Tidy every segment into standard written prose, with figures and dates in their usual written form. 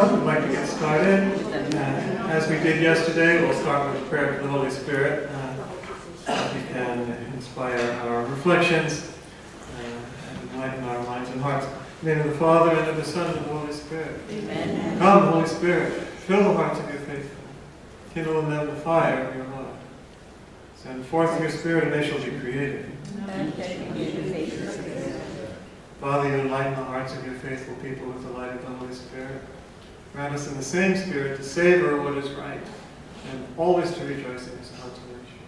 everyone. We'd like to get started. As we did yesterday, we'll start with a prayer to the Holy Spirit. So we can inspire our reflections and enlighten our minds and hearts. In the name of the Father, and of the Son, and of the Holy Spirit. Amen. Come, Holy Spirit, fill the hearts of your faithful. Kindle in them the fire of your love. Send forth your Spirit, and they shall be created. Father, you enlighten the hearts of your faithful people with the light of the Holy Spirit. Grant us in the same Spirit to savor what is right, and always to rejoice in his consolation.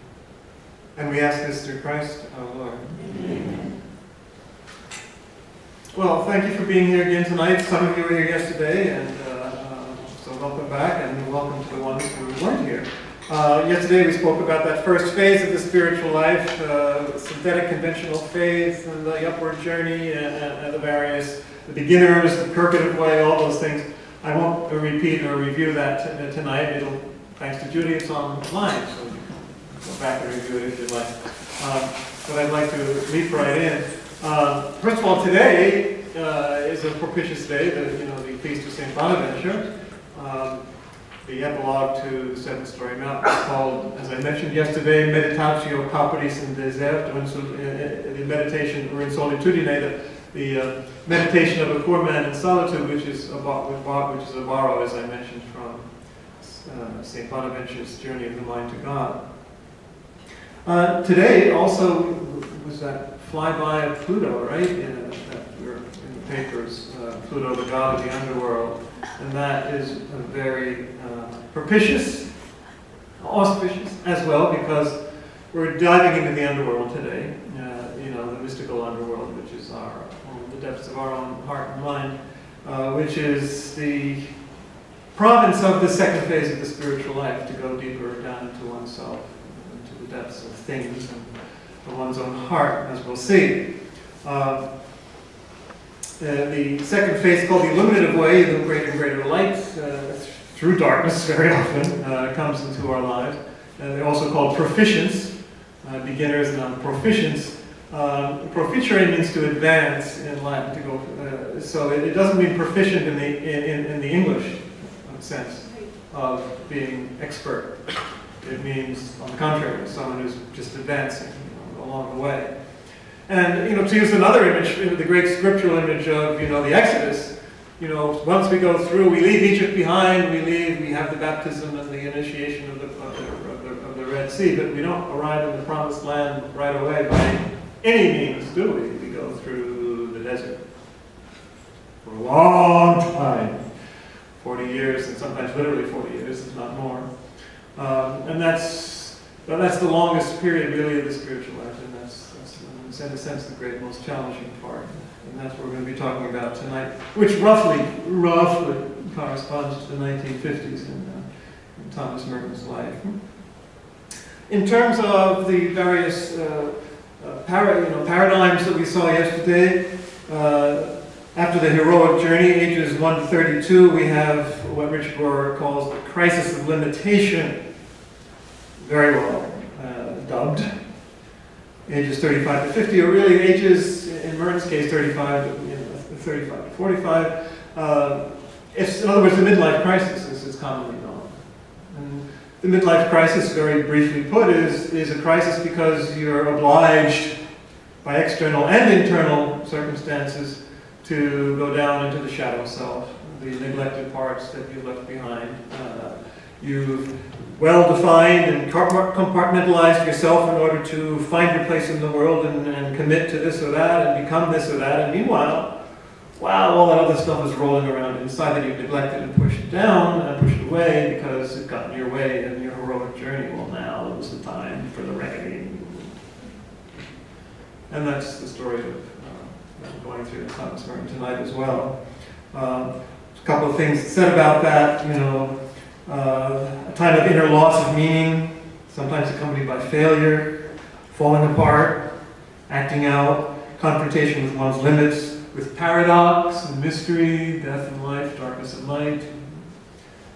And we ask this through Christ our Lord. Amen. Well, thank you for being here again tonight. Some of you were here yesterday, and so welcome back, and welcome to the ones who weren't here. Yesterday we spoke about that first phase of the spiritual life, synthetic conventional faith, and the upward journey, and the beginners, the purgative way, all those things. I won't repeat or review that tonight. Thanks to Judy, it's online, so you can go back and review it if you'd like. But I'd like to leap right in. First of all, today is a propitious day, the Feast of St. Bonaventure. The epilogue to the Seven-Story Mountain is called, as I mentioned yesterday, Meditatio Pauperis in Deserto, the meditation, or in Solitudine, the meditation of a poor man in solitude, which is a borrow, as I mentioned, from St. Bonaventure's Journey of the Mind to God. Today also was that flyby of Pluto, right? That we were in the papers, Pluto, the god of the underworld. And that is a very propitious, auspicious as well, because we're diving into the underworld today, the mystical underworld, which is the depths of our own heart and mind, which is the province of the second phase of the spiritual life, to go deeper down into oneself, into the depths of things and one's own heart, as we'll see. The second phase, called the illuminative way, the greater and greater light through darkness very often comes into our lives. They're also called proficients, beginners and proficients. Proficere means to advance in Latin, to go. So it doesn't mean proficient in the English sense of being expert. It means, on the contrary, someone who's just advancing along the way. And, to use another image, the great scriptural image of, the Exodus, once we go through, we leave Egypt behind, we have the baptism and the initiation of the Red Sea, but we don't arrive in the promised land right away by any means, do we? We go through the desert for a long time, 40 years, and sometimes literally 40 years, if not more. And that's the longest period, really, of the spiritual life, and that's in a sense the great, most challenging part. And that's what we're going to be talking about tonight, which roughly corresponds to the 1950's in Thomas Merton's life. In terms of the various paradigms that we saw yesterday, after the heroic journey, ages 1 to 32, we have what Richard Rohr calls the crisis of limitation, very well dubbed. Ages 35 to 50 are really ages, in Merton's case, 35 to 45. In other words, the midlife crisis, as it's commonly known. And the midlife crisis, very briefly put, is a crisis because you're obliged by external and internal circumstances to go down into the shadow self, the neglected parts that you've left behind. You've well-defined and compartmentalized yourself in order to find your place in the world and commit to this or that and become this or that. And meanwhile, all that other stuff is rolling around inside that you've neglected and pushed down and pushed away because it got in your way in your heroic journey. Well, now is the time for the reckoning. And that's the story of going through Thomas Merton tonight as well. A couple of things said about that, a time of inner loss of meaning, sometimes accompanied by failure, falling apart, acting out, confrontation with one's limits, with paradox and mystery, death and life, darkness and light,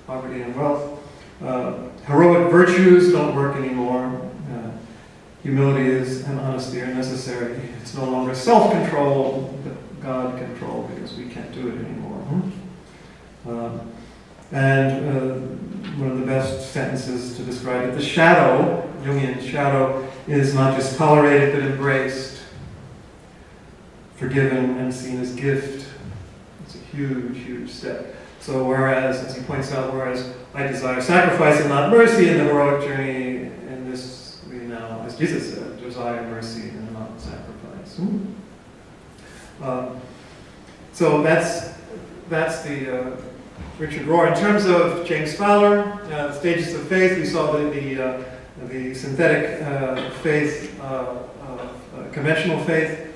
poverty and wealth. Heroic virtues don't work anymore. Humility and honesty are necessary. It's no longer self-control, but God control, because we can't do it anymore. One of the best sentences to describe it, the shadow, Jungian shadow, is not just tolerated but embraced, forgiven and seen as gift. It's a huge, huge step. So whereas, as he points out, whereas I desire sacrifice and not mercy in the heroic journey, in this we now, as Jesus said, desire mercy and not sacrifice. So that's the Richard Rohr. In terms of James Fowler, the stages of faith, we saw the synthetic faith, conventional faith.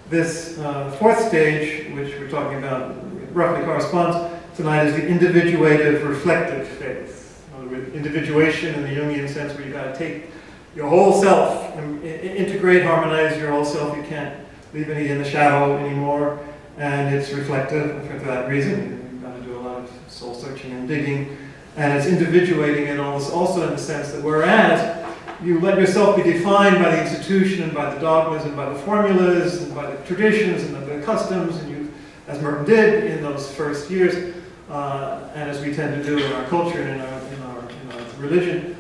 This fourth stage, which we're talking about, roughly corresponds tonight, is the individuative reflective faith. Individuation in the Jungian sense, where you've got to take your whole self, and integrate, harmonize your whole self. You can't leave any in the shadow anymore, and it's reflective for that reason. You've got to do a lot of soul searching and digging, and it's individuating and also in the sense that whereas you let yourself be defined by the institution and by the dogmas and by the formulas and by the traditions and the customs, and you, as Merton did in those first years, and as we tend to do in our culture and in our religion,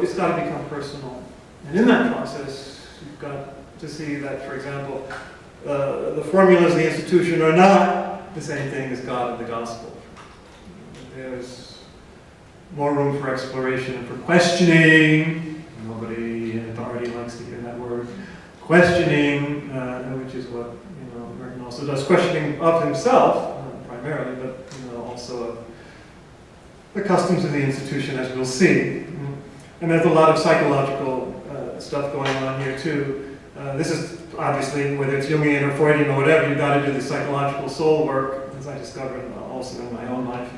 it's got to become personal. And in that process, you've got to see that, for example, the formulas of the institution are not the same thing as God and the gospel. There's more room for exploration and for questioning. Nobody in authority likes to hear that word. Questioning, which is what Merton also does. Questioning of himself, primarily, but also of the customs of the institution, as we'll see. And there's a lot of psychological stuff going on here too. This is obviously, whether it's Jungian or Freudian or whatever, you've got to do the psychological soul work, as I discovered also in my own life,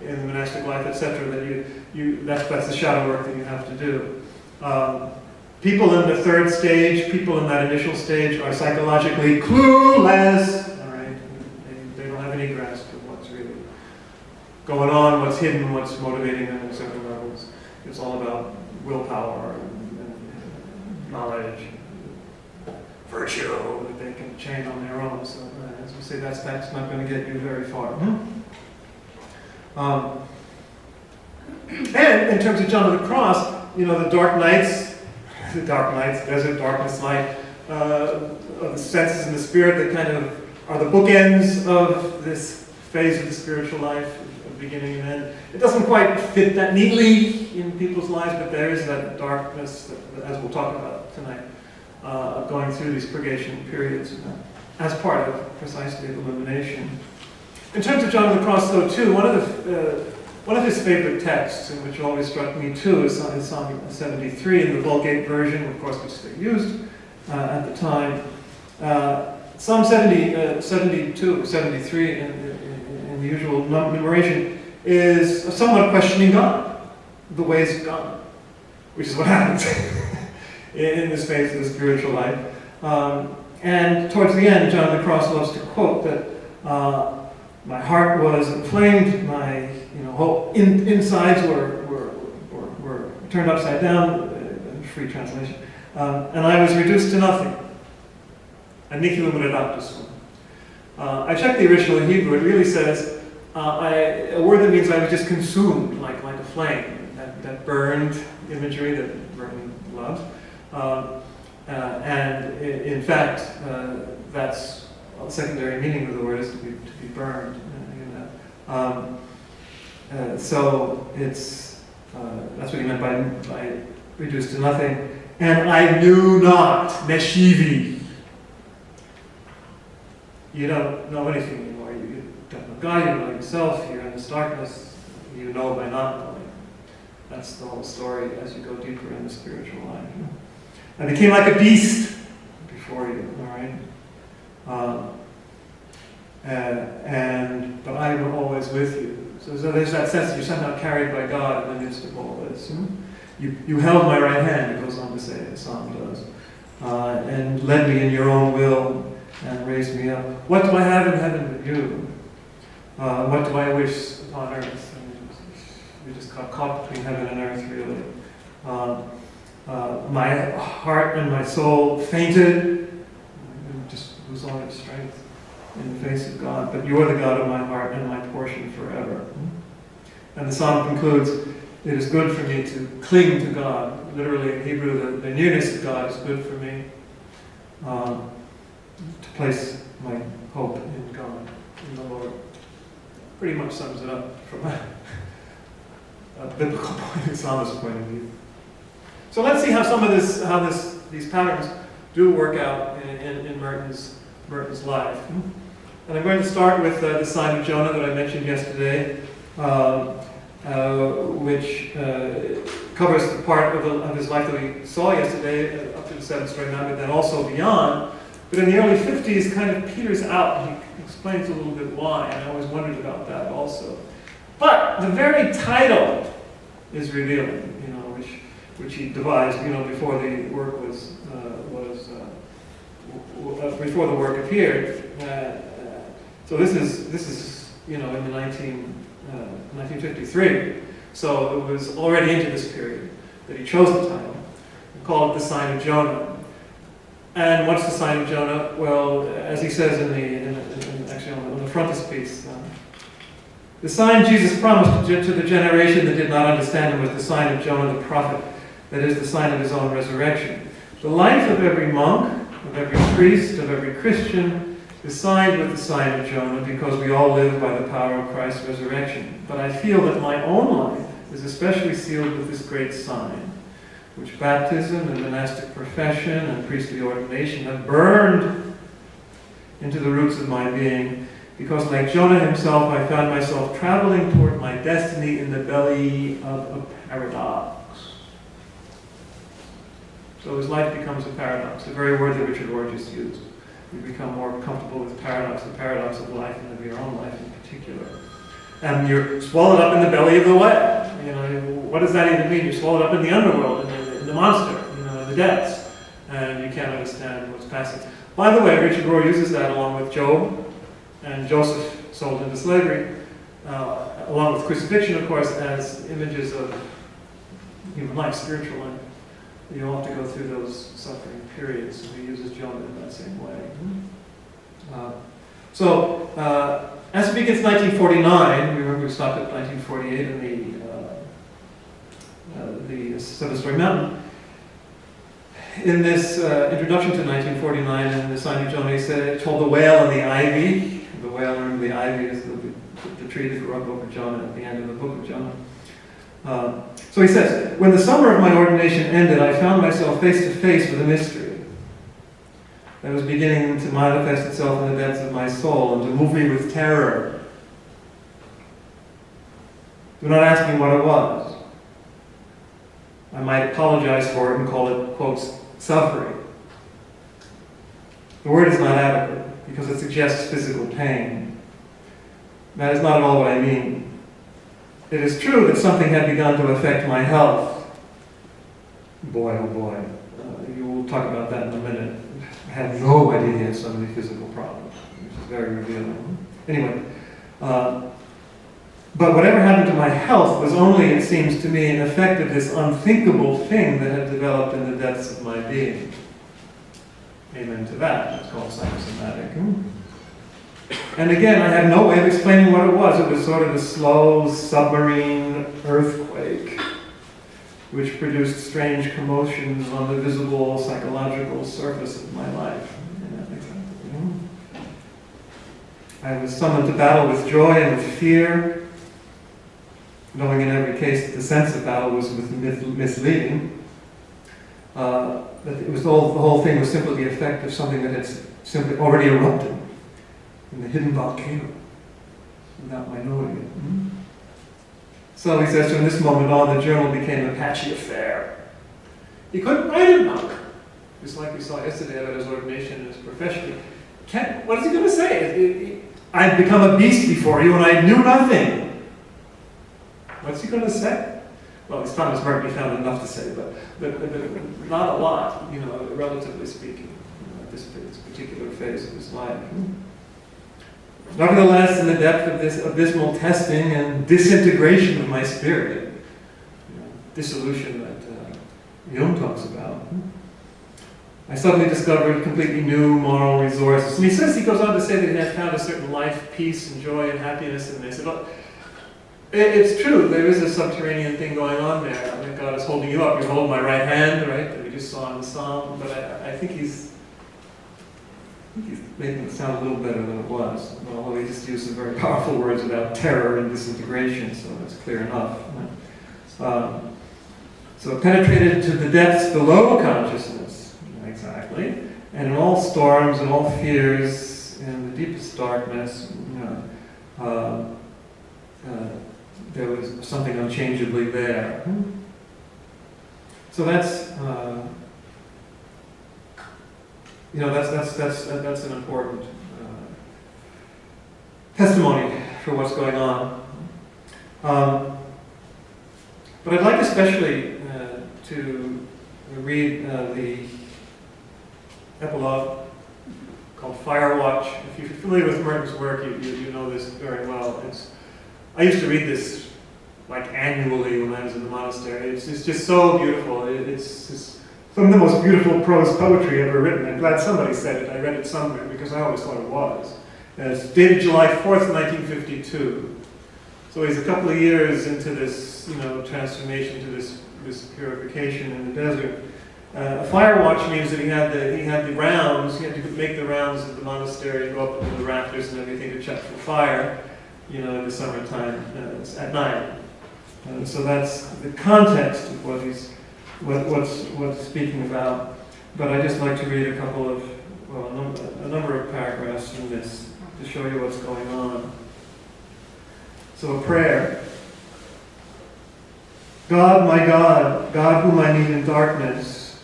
in the monastic life, etc. That that's the shadow work that you have to do. People in the third stage, people in that initial stage, are psychologically clueless. All right, they don't have any grasp of what's really going on, what's hidden, what's motivating them at certain levels. It's all about willpower and knowledge, and virtue that they can change on their own. So, as we say, that's not going to get you very far. And in terms of John of the Cross, the dark nights, desert, darkness, light, of the senses and the spirit that kind of are the bookends of this phase of the spiritual life, of beginning and end. It doesn't quite fit that neatly in people's lives, but there is that darkness, as we'll talk about tonight, going through these purgation periods as part of precisely illumination. In terms of John of the Cross, though, too, one of his favorite texts, and which always struck me too, is Psalm 73 in the Vulgate version, of course, which they used at the time. Psalm 72 or 73 in the usual numeration is somewhat questioning God, the ways of God, which is what happens in this phase of the spiritual life. And towards the end, John of the Cross loves to quote that my heart was inflamed, my whole insides were turned upside down, free translation, and I was reduced to nothing. Annihilam redactus. I checked the original in Hebrew. It really says a word that means I was just consumed, like a flame, that burned imagery that Merton loved. And in fact, that's the secondary meaning of the word is to be burned. So it's that's what he meant by reduced to nothing. And I knew not, Meshivi. You don't know anything anymore. You don't know God, you don't know yourself, you're in this darkness, you know by not knowing. That's the whole story as you go deeper in the spiritual life. I became like a beast before you, all right? But I am always with you. So there's that sense that you're somehow carried by God in the midst of all this. You held my right hand, it goes on to say, the psalm does, and led me in your own will and raised me up. What do I have in heaven but you? What do I wish upon earth? We just got caught between heaven and earth, really. My heart and my soul fainted, and just lose all its strength. in the face of God, but you are the God of my heart and my portion forever. And the psalm concludes, it is good for me to cling to God. Literally in Hebrew, the nearness of God is good for me. To place my hope in God, in the Lord. Pretty much sums it up from a biblical point, a psalmist's point of view. So let's see how these patterns do work out in Merton's life. And I'm going to start with the sign of Jonah that I mentioned yesterday, which covers the part of his life that we saw yesterday, up to the 7th story mountain, but then also beyond. But in the early 50s, kind of peters out. He explains a little bit why, and I always wondered about that also. But the very title is revealing, which he devised, before the work before the work appeared. So this is in the 1953. So it was already into this period that he chose the title and called it the sign of Jonah. And what's the sign of Jonah? Well, as he says actually on the frontispiece, the sign Jesus promised to the generation that did not understand him was the sign of Jonah the prophet, that is, the sign of his own resurrection. The life of every monk, of every priest, of every Christian is signed with the sign of Jonah because we all live by the power of Christ's resurrection. But I feel that my own life is especially sealed with this great sign, which baptism and monastic profession and priestly ordination have burned into the roots of my being, because like Jonah himself, I found myself traveling toward my destiny in the belly of a paradox. So his life becomes a paradox, the very word that Richard Rohr just used. We become more comfortable with paradox, the paradox of life and of your own life in particular. And you're swallowed up in the belly of the whale. What does that even mean? You're swallowed up in the underworld, in the monster, in the depths, and you can't understand what's passing. By the way, Richard Rohr uses that along with Job and Joseph sold into slavery, along with crucifixion, of course, as images of human life, spiritual life. You all have to go through those suffering periods, so he uses Jonah in that same way. As it begins 1949, remember we stopped at 1948 in the 7th story mountain. In this introduction to 1949 in the sign of Jonah, he said, told the whale and the ivy. The whale, remember the ivy is the tree that grew up over Jonah at the end of the book of Jonah. So he says, when the summer of my ordination ended, I found myself face to face with a mystery that was beginning to manifest itself in the depths of my soul and to move me with terror. Do not ask me what it was. I might apologize for it and call it, quotes, suffering. The word is not adequate because it suggests physical pain. That is not at all what I mean. It is true that something had begun to affect my health. Boy, oh boy. You will talk about that in a minute. I had no idea he had so many physical problems, which is very revealing. Anyway, but whatever happened to my health was only, it seems to me, an effect of this unthinkable thing that had developed in the depths of my being. Amen to that. It's called psychosomatic. And again, I have no way of explaining what it was. It was sort of a slow submarine earthquake, which produced strange commotions on the visible psychological surface of my life. I was summoned to battle with joy and with fear, knowing in every case that the sense of battle was misleading. That it was the whole thing was simply the effect of something that had simply already erupted in the hidden volcano, without my knowing it. So he says, from this moment on, the journal became a patchy affair. He couldn't write it, monk. Just like we saw yesterday about his ordination and his profession. What is he going to say? I've become a beast before you and I knew nothing. What's he going to say? Well, as Thomas Merton found enough to say, but not a lot, relatively speaking, at this particular phase of his life. Nevertheless, in the depth of this abysmal testing and disintegration of my spirit, dissolution that Jung talks about, I suddenly discovered completely new moral resources. And he goes on to say that he had found a certain life, peace, and joy, and happiness. And they said, well, it's true, there is a subterranean thing going on there. I mean, God is holding you up. You hold my right hand, right, that we just saw in the psalm. But I think he's making it sound a little better than it was. Although he just used some very powerful words about terror and disintegration, so that's clear enough. So penetrated to the depths below consciousness, exactly, and in all storms and all fears, in the deepest darkness, there was something unchangeably there. So that's that's an important testimony for what's going on. But I'd like especially to read the epilogue called Fire Watch. If you're familiar with Merton's work, you know this very well. I used to read this like annually when I was in the monastery. It's just so beautiful. It's just some of the most beautiful prose poetry ever written. I'm glad somebody said it. I read it somewhere because I always thought it was. And it's dated July 4th, 1952. So he's a couple of years into this, transformation to this purification in the desert. A fire watch means that he had the rounds. He had to make the rounds of the monastery, go up into the rafters and everything to check for fire. In the summertime at night. So that's the context of what's speaking about. But I just like to read a number of paragraphs from this to show you what's going on. So a prayer. God, my God, God whom I meet in darkness,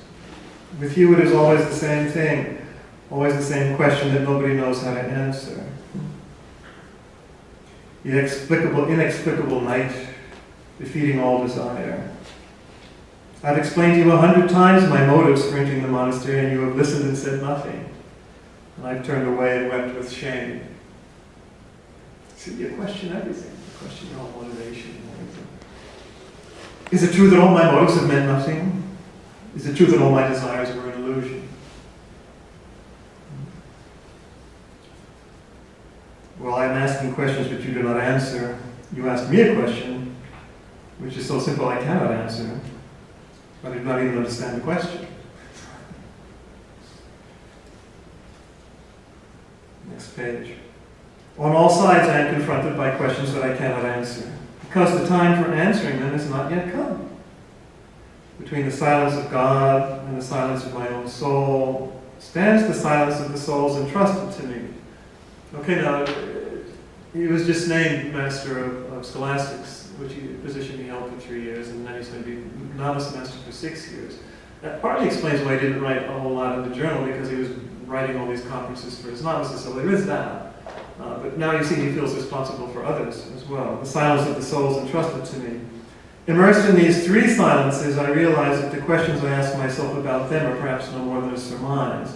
with you it is always the same thing, always the same question that nobody knows how to answer. The inexplicable night, defeating all desire. I've explained to you 100 times my motives for entering the monastery, and you have listened and said nothing. And I've turned away and wept with shame. So you question everything. You question your whole motivation. Is it true that all my motives have meant nothing? Is it true that all my desires were an illusion? Well, I'm asking questions but you do not answer. You ask me a question, which is so simple I cannot answer, but I do not even understand the question. Next page. On all sides I am confronted by questions that I cannot answer, because the time for answering them has not yet come. Between the silence of God and the silence of my own soul stands the silence of the souls entrusted to me. Okay, now, he was just named Master of Scholastics, which position he held for 3 years, and then he's going to be Novice Master for 6 years. That partly explains why he didn't write a whole lot in the journal, because he was writing all these conferences for his novices, so there is that. But now you see he feels responsible for others as well. The silence of the souls entrusted to me. Immersed in these 3 silences, I realize that the questions I ask myself about them are perhaps no more than a surmise.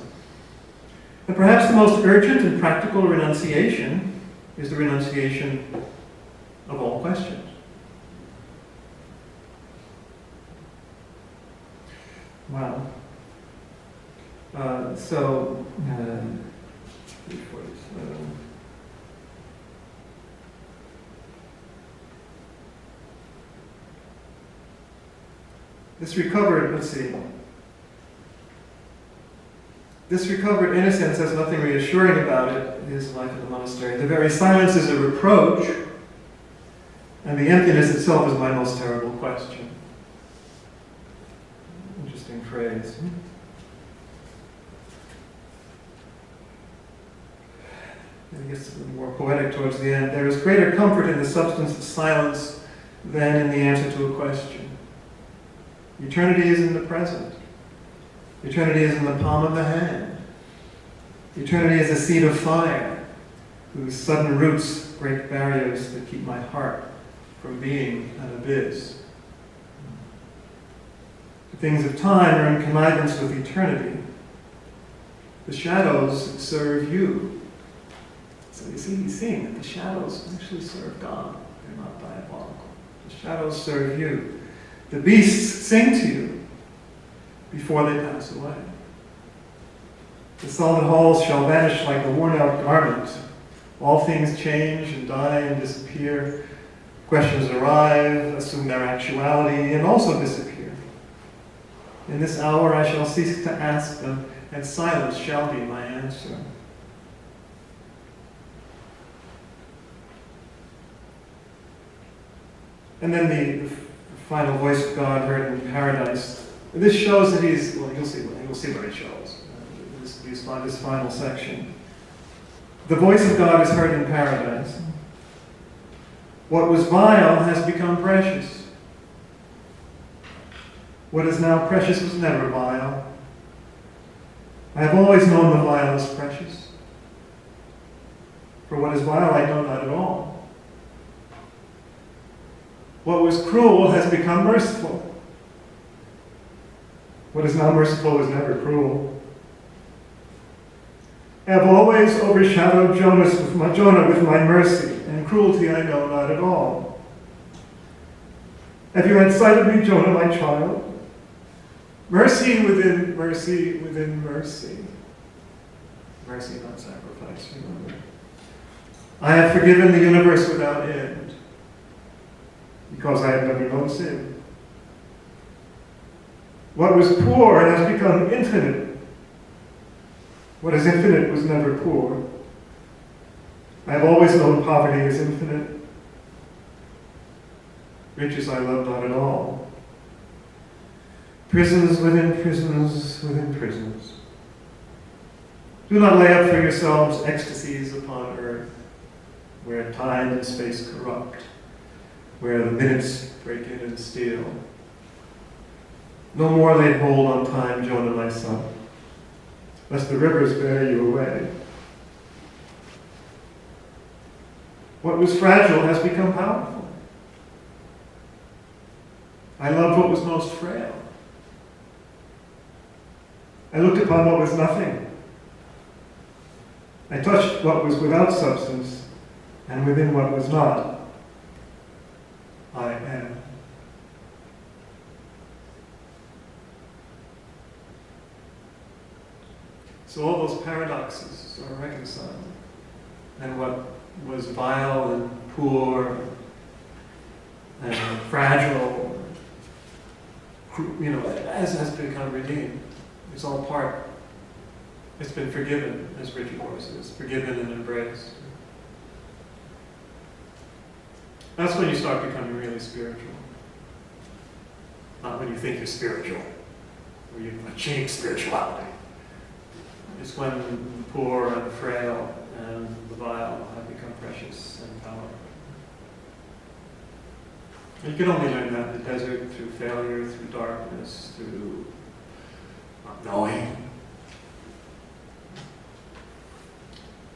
And perhaps the most urgent and practical renunciation is the renunciation of all questions. Wow. This recovered innocence has nothing reassuring about it in his life in the monastery. The very silence is a reproach, and the emptiness itself is my most terrible question. Interesting phrase. It gets a little more poetic towards the end. There is greater comfort in the substance of silence than in the answer to a question. Eternity is in the present. Eternity is in the palm of the hand. Eternity is a seed of fire, whose sudden roots break barriers that keep my heart from being an abyss. The things of time are in connivance with eternity. The shadows serve you. So you see, he's seeing that the shadows actually serve God. They're not diabolical. The shadows serve you. The beasts sing to you before they pass away. The solid halls shall vanish like a worn-out garment. All things change and die and disappear. Questions arrive, assume their actuality, and also disappear. In this hour I shall cease to ask them, and silence shall be my answer. And then the final voice of God heard in paradise. This shows that he's, well, you'll see what it shows. This final section. The voice of God is heard in paradise. What was vile has become precious. What is now precious was never vile. I have always known the vile is precious. For what is vile I know not at all. What was cruel has become merciful. What is now merciful was never cruel. I have always overshadowed Jonah with my mercy, and cruelty I know not at all. Have you had sight of me, Jonah, my child? Mercy within mercy within mercy. Mercy, not sacrifice, remember. I have forgiven the universe without end, because I have never known sin. What was poor has become infinite. What is infinite was never poor. I have always known poverty is infinite. Riches I love not at all. Prisons within prisons within prisons. Do not lay up for yourselves ecstasies upon earth, where time and space corrupt, where the minutes break in and steal. No more lay hold on time, Jonah, my son, lest the rivers bear you away. What was fragile has become powerful. I loved what was most frail. I looked upon what was nothing. I touched what was without substance, and within what was not, I am. So all those paradoxes are reconciled. And what was vile and poor and fragile, has become redeemed. It's all part. It's been forgiven, as Richard Morris says, forgiven and embraced. That's when you start becoming really spiritual. Not when you think you're spiritual, or you've achieved spirituality. It's when the poor and frail and the vile have become precious and powerful. You can only learn that in the desert, through failure, through darkness, through not knowing.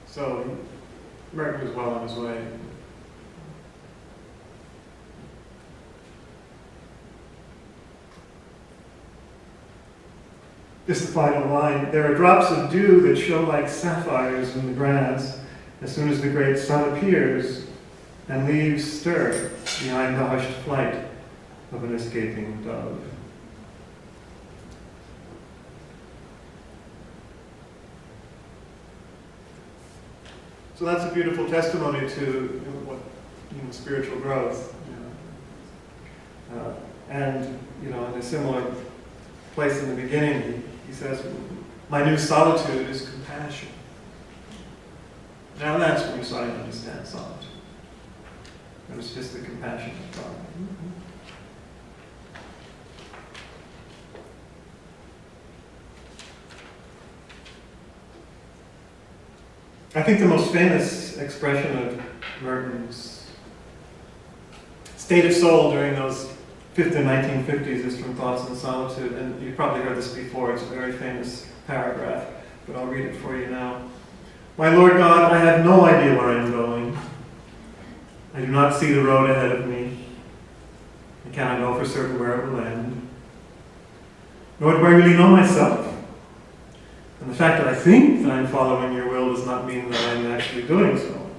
So Merton was well on his way. This is the final line. There are drops of dew that show like sapphires in the grass as soon as the great sun appears, and leaves stir behind the hushed flight of an escaping dove. So that's a beautiful testimony to what spiritual growth. And in a similar place in the beginning, he says, "My new solitude is compassion." Now that's when you start to understand solitude. And it's just the compassion of God. I think the most famous expression of Merton's state of soul during those 1950s is from Thoughts on Solitude, and you've probably heard this before. It's a very famous paragraph, but I'll read it for you now. "My Lord God, I have no idea where I am going. I do not see the road ahead of me. I cannot know for certain where it will end. Nor do I really know myself. And the fact that I think that I'm following your will does not mean that I'm actually doing so.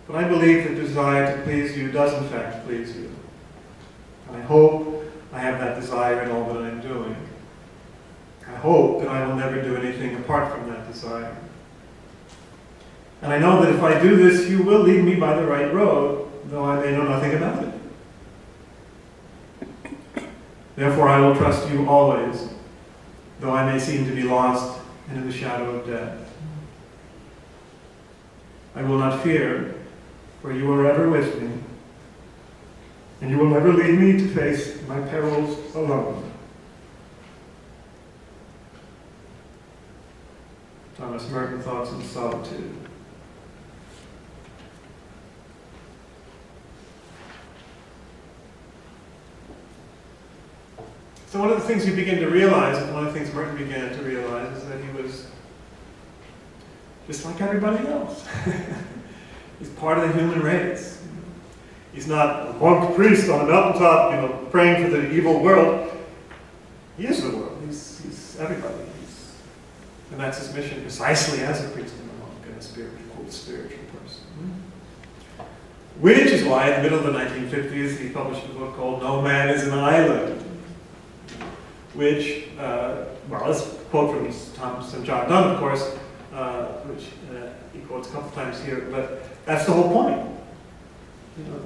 But I believe the desire to please you does in fact please you. And I hope I have that desire in all that I'm doing. I hope that I will never do anything apart from that desire. And I know that if I do this, you will lead me by the right road, though I may know nothing about it. Therefore I will trust you always, though I may seem to be lost and in the shadow of death. I will not fear, for you are ever with me, and you will never leave me to face my perils alone. Thomas Merton, Thoughts on Solitude. So one of the things you begin to realize, and one of the things Merton began to realize, is that he was just like everybody else. He's part of the human race. He's not a monk priest on a mountaintop, praying for the evil world. He is the world. He's everybody. And that's his mission, precisely as a priest and a monk and a spiritual person. Which is why, in the middle of the 1950s, he published a book called No Man is an Island, which, let's quote from St. John Donne, of course, which he quotes a couple times here, but that's the whole point.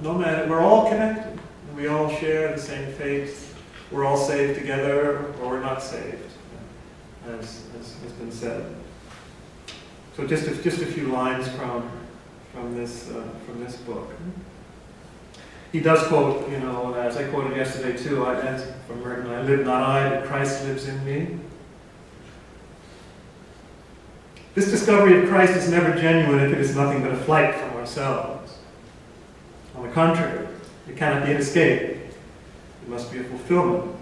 No man, we're all connected, and we all share the same faith. We're all saved together, or we're not saved, as has been said. So just a few lines from this book. He does quote, as I quoted yesterday too, from Merton, I live not I, but Christ lives in me. This discovery of Christ is never genuine if it is nothing but a flight from ourselves. On the contrary, it cannot be an escape. It must be a fulfillment.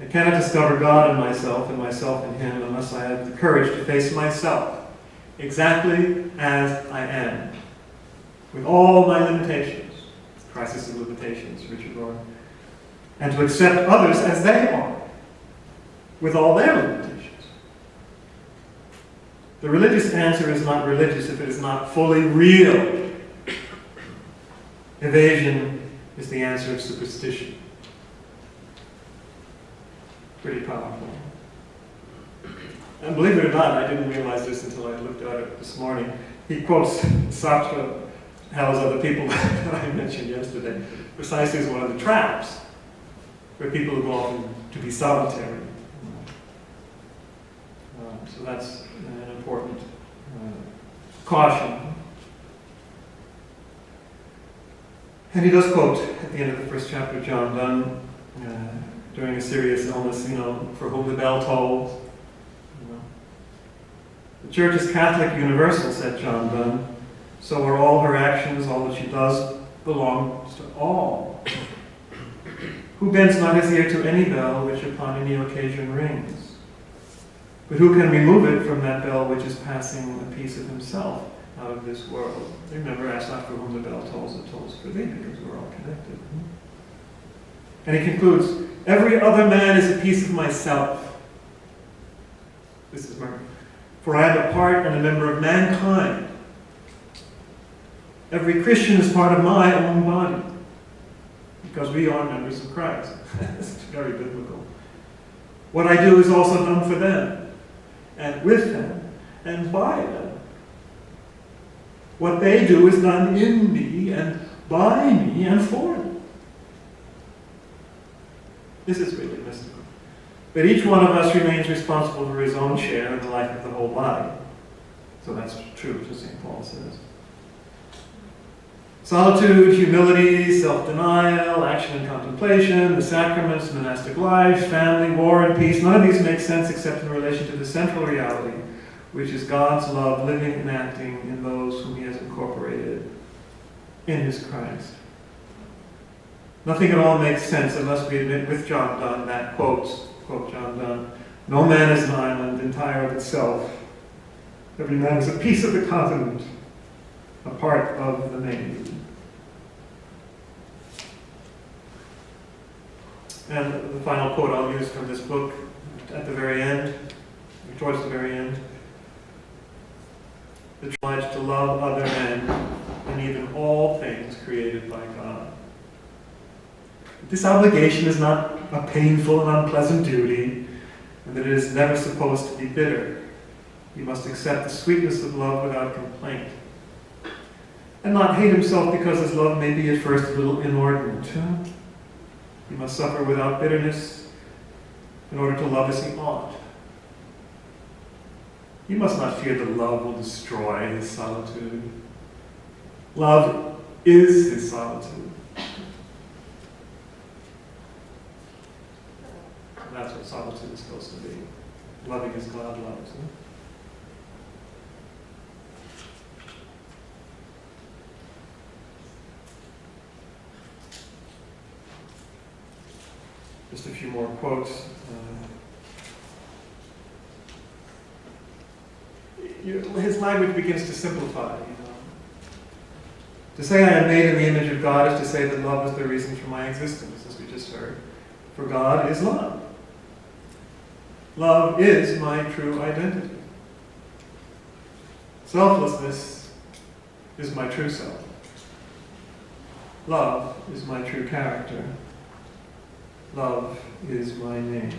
I cannot discover God in myself and myself in Him unless I have the courage to face myself exactly as I am, with all my limitations, crisis of limitations, Richard Rohr, and to accept others as they are, with all their limitations. The religious answer is not religious if it is not fully real. Evasion is the answer of superstition. Pretty powerful. And believe it or not, I didn't realize this until I looked at it this morning. He quotes Sartre, hell's other people that I mentioned yesterday, precisely as one of the traps for people who go off to be solitary. So that's an important caution. And he does quote at the end of the first chapter of John Donne, during a serious illness, for whom the bell tolls. The Church is Catholic universal, said John Donne. So are all her actions, all that she does belongs to all. Who bends not his ear to any bell which upon any occasion rings? But who can remove it from that bell which is passing a piece of himself out of this world? Remember, ask not for whom the bell tolls, it tolls for thee, because we're all connected. And he concludes, every other man is a piece of myself. This is Merton. For I am a part and a member of mankind. Every Christian is part of my own body, because we are members of Christ. It's very biblical. What I do is also done for them, and with them, and by them. What they do is done in me, and by me, and for me. This is really mystical. But each one of us remains responsible for his own share in the life of the whole body. So that's true, as St. Paul says. Solitude, humility, self-denial, action and contemplation, the sacraments, monastic life, family, war, and peace, none of these make sense except in relation to the central reality, which is God's love living and acting in those whom He has incorporated in His Christ. Nothing at all makes sense unless we admit with John Donne that quote John Donne, no man is an island entire of itself. Every man is a piece of the continent, a part of the main. And the final quote I'll use from this book at the very end, towards the very end. The charge to love other men and even all things created by God. This obligation is not a painful and unpleasant duty. and that it is never supposed to be bitter. He must accept the sweetness of love without complaint, and not hate himself because his love may be at first a little inordinate. He must suffer without bitterness in order to love as he ought. He must not fear that love will destroy his solitude. Love is his solitude. And that's what solitude is supposed to be. Loving as God loves. Just a few more quotes. His language begins to simplify. To say I am made in the image of God is to say that love is the reason for my existence, as we just heard. For God is love. Love is my true identity. Selflessness is my true self. Love is my true character. Love is my name.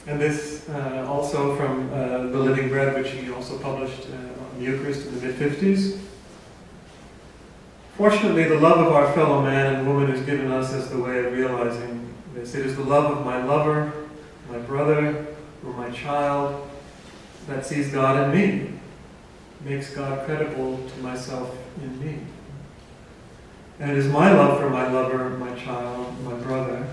And this also from The Living Bread, which he also published on the Eucharist in the mid-50s. Fortunately, the love of our fellow man and woman is given us as the way of realizing this. It is the love of my lover, my brother, or my child that sees God in me, makes God credible to myself in me. And it is my love for my lover, my child, my brother,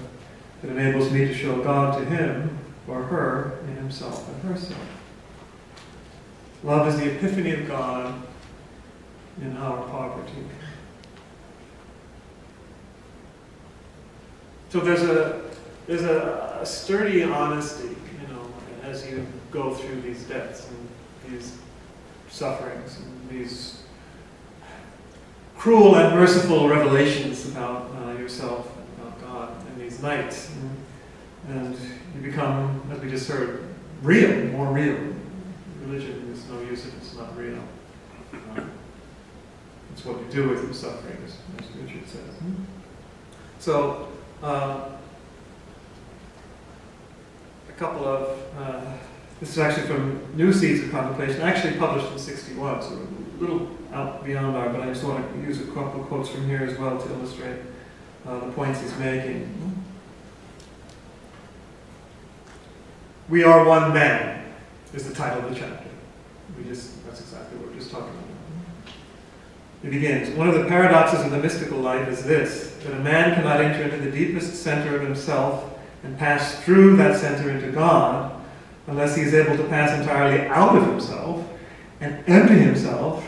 that enables me to show God to him or her in himself and herself. Love is the epiphany of God in our poverty. So there's a sturdy honesty, as you go through these deaths and these sufferings and these cruel and merciful revelations about yourself and about God in these nights. And you become, as we just heard, real, more real. Religion is no use if it's not real. It's what you do with your suffering, as Richard says. So, a couple of, this is actually from New Seeds of Contemplation, actually published in 61, so a little out beyond our, but I just want to use a couple of quotes from here as well to illustrate the points he's making. We are one man is the title of the chapter. That's exactly what we're just talking about. It begins, one of the paradoxes of the mystical life is this, that a man cannot enter into the deepest center of himself and pass through that center into God unless he is able to pass entirely out of himself and empty himself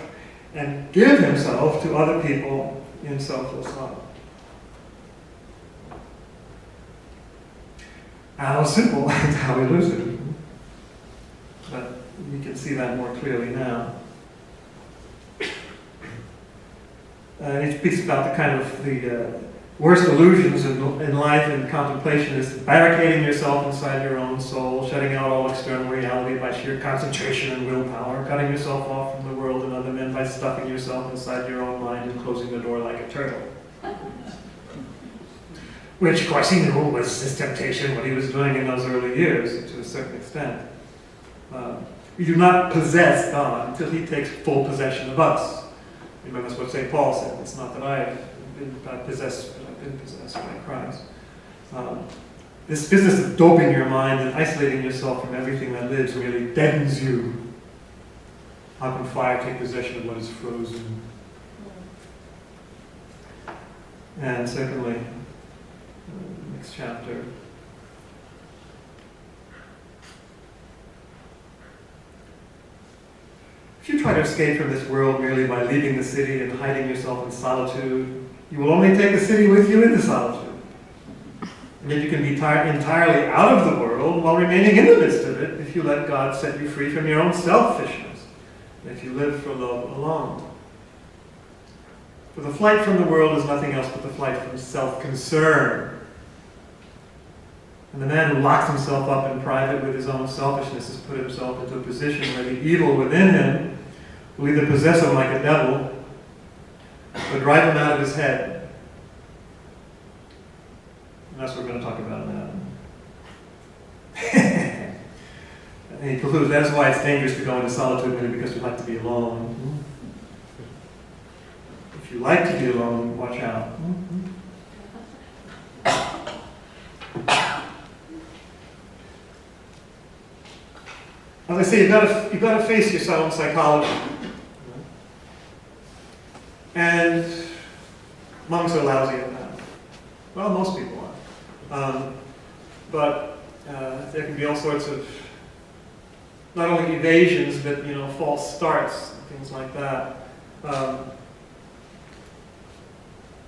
and give himself to other people in selfless love. How simple and how elusive. But we can see that more clearly now. He speaks about the kind of the worst illusions in life and contemplation is barricading yourself inside your own soul, shutting out all external reality by sheer concentration and willpower, cutting yourself off from the world and other men by stuffing yourself inside your own mind and closing the door like a turtle. Which, of course, he knew was his temptation, what he was doing in those early years, to a certain extent. We do not possess God until he takes full possession of us. Remember, that's what St. Paul said. It's not that I've been possessed, but I've been possessed by Christ. This business of doping your mind and isolating yourself from everything that lives really deadens you. How can fire take possession of what is frozen? And secondly, next chapter. If you try to escape from this world merely by leaving the city and hiding yourself in solitude, you will only take the city with you into solitude. And yet you can be entirely out of the world while remaining in the midst of it if you let God set you free from your own selfishness, and if you live for love alone. For the flight from the world is nothing else but the flight from self-concern. And the man who locks himself up in private with his own selfishness has put himself into a position where the evil within him will either possess him like a devil or drive him out of his head. And that's what we're going to talk about now. And he concludes, that's why it's dangerous to go into solitude, really, because you like to be alone. If you like to be alone, watch out. As I say, you've got to face your own psychology. And monks are lousy at that. Well, most people are. But there can be all sorts of, not only evasions, but false starts, things like that.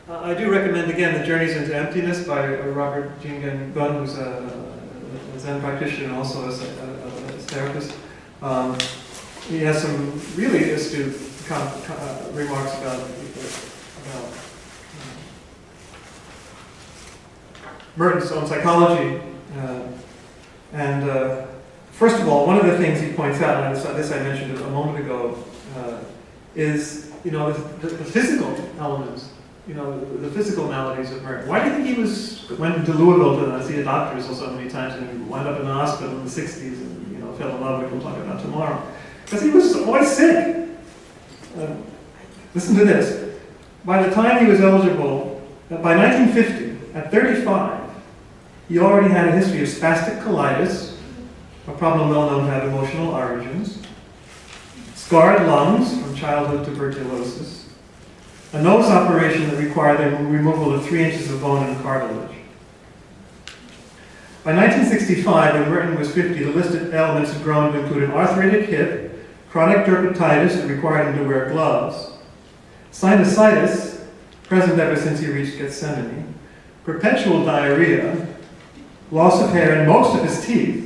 I do recommend, again, The Journeys into Emptiness by Robert Jingen Gunn, who's a Zen practitioner and also a therapist. He has some really astute remarks about Merton's own psychology. First of all, one of the things he points out, and this I mentioned a moment ago, is the physical elements, the physical maladies of Merton. Why do you think he went to Louisville to see a doctor so many times and he wound up in the hospital in the 60s and fell in love, which we'll talk about tomorrow? Because he was always sick. Listen to this. By the time he was eligible, by 1950, at 35, he already had a history of spastic colitis, a problem well known to have emotional origins, scarred lungs from childhood tuberculosis, a nose operation that required the removal of 3 inches of bone and cartilage. By 1965, when Merton was 50, the listed ailments had grown to include an arthritic hip, chronic dermatitis that required him to wear gloves, sinusitis, present ever since he reached Gethsemane, perpetual diarrhea, loss of hair in most of his teeth,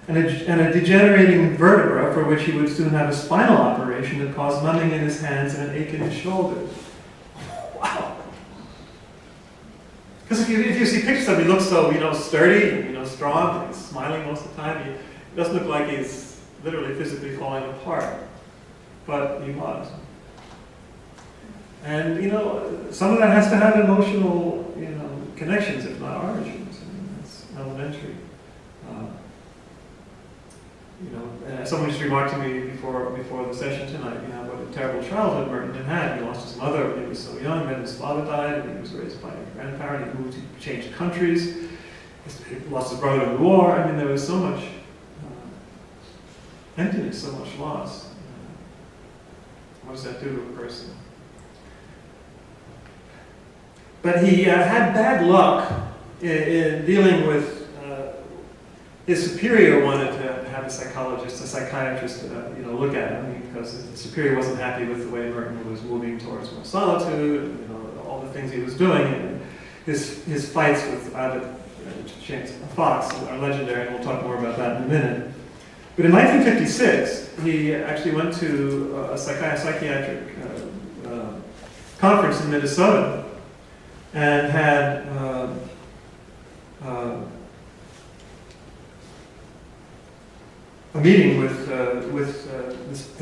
and a degenerating vertebra for which he would soon have a spinal operation that caused numbing in his hands and an ache in his shoulders. Wow. Because if you see pictures of him, he looks so sturdy and strong, and he's smiling most of the time. He doesn't look like he's literally physically falling apart, but he was. And some of that has to have emotional connections, if not origins. I mean, that's elementary. Someone just remarked to me before the session tonight, what a terrible childhood Merton had. He lost his mother when he was so young, then his father died, and he was raised by a grandparent. He moved, he changed countries, he lost his brother in the war. I mean, there was so much emptiness, so much loss. What does that do to a person? But he had bad luck in dealing with his superior wanted to have a psychologist, a psychiatrist, look at him because the superior wasn't happy with the way Merton was moving towards more solitude, all the things he was doing. And his fights with James Fox are legendary, and we'll talk more about that in a minute. But in 1956, he actually went to a psychiatric conference in Minnesota and had a meeting with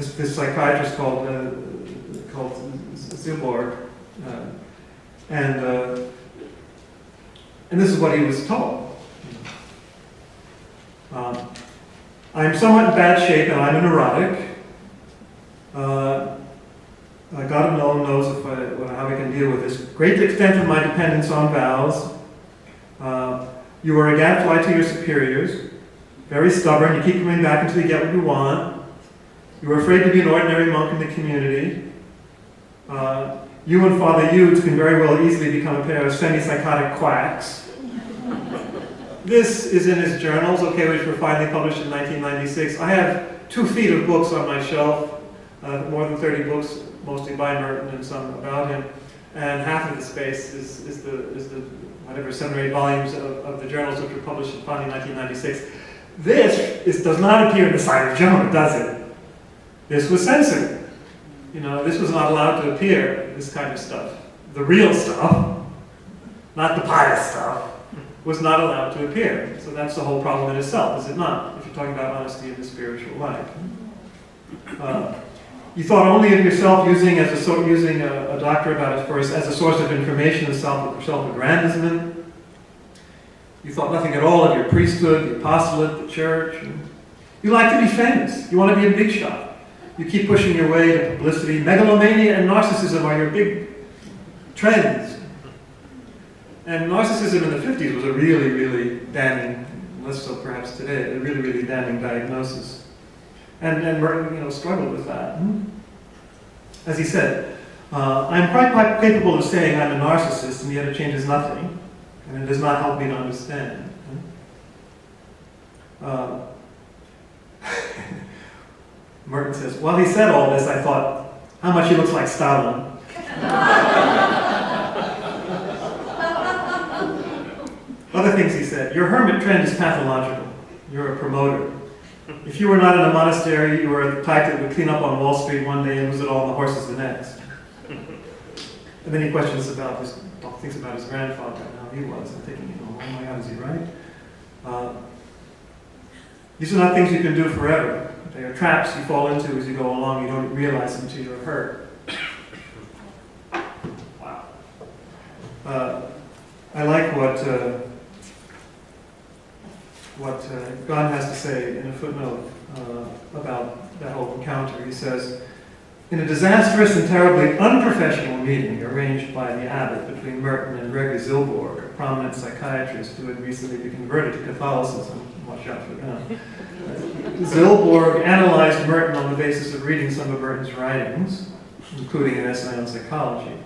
this psychiatrist called Zilborg, and this is what he was told. I'm somewhat in bad shape and I'm a neurotic. God alone knows how I can deal with this. Great extent of my dependence on vows. You are a gadfly to your superiors. Very stubborn. You keep coming back until you get what you want. You are afraid to be an ordinary monk in the community. You and Father Eudes can very well easily become a pair of semi-psychotic quacks. This is in his journals, which were finally published in 1996. I have 2 feet of books on my shelf, more than 30 books, mostly by Merton and some about him, and half of the space is the whatever 7 or 8 volumes of the journals which were published finally in 1996. This does not appear in the Side of Jonah, does it? This was censored. This was not allowed to appear, this kind of stuff. The real stuff, not the pious stuff, was not allowed to appear. So that's the whole problem in itself, is it not? If you're talking about honesty in the spiritual life. You thought only of yourself using a doctor about it first as a source of information and self-aggrandizement. You thought nothing at all of your priesthood, the apostolate, the church. You like to be famous. You want to be a big shot. You keep pushing your way to publicity. Megalomania and narcissism are your big trends. And narcissism in the 50s was a really, really damning, less so perhaps today, a really, really damning diagnosis. And Merton, struggled with that. As he said, I'm quite capable of saying I'm a narcissist, and yet it changes nothing, and it does not help me to understand. Merton says, while he said all this, I thought, how much he looks like Stalin. Other things he said, your hermit trend is pathological. You're a promoter. If you were not in a monastery, you were the type that would clean up on Wall Street one day and lose it all on the horses the next. And then he thinks about his grandfather and how he was, and thinking, oh my God, is he right? These are not things you can do forever. They are traps you fall into as you go along. You don't realize them until you're hurt. Wow. I like what God has to say in a footnote about that whole encounter. He says, in a disastrous and terribly unprofessional meeting arranged by the abbot between Merton and Gregory Zilborg, a prominent psychiatrist who had recently been converted to Catholicism, watch out for that, Zilborg analyzed Merton on the basis of reading some of Merton's writings, including an essay on psychology.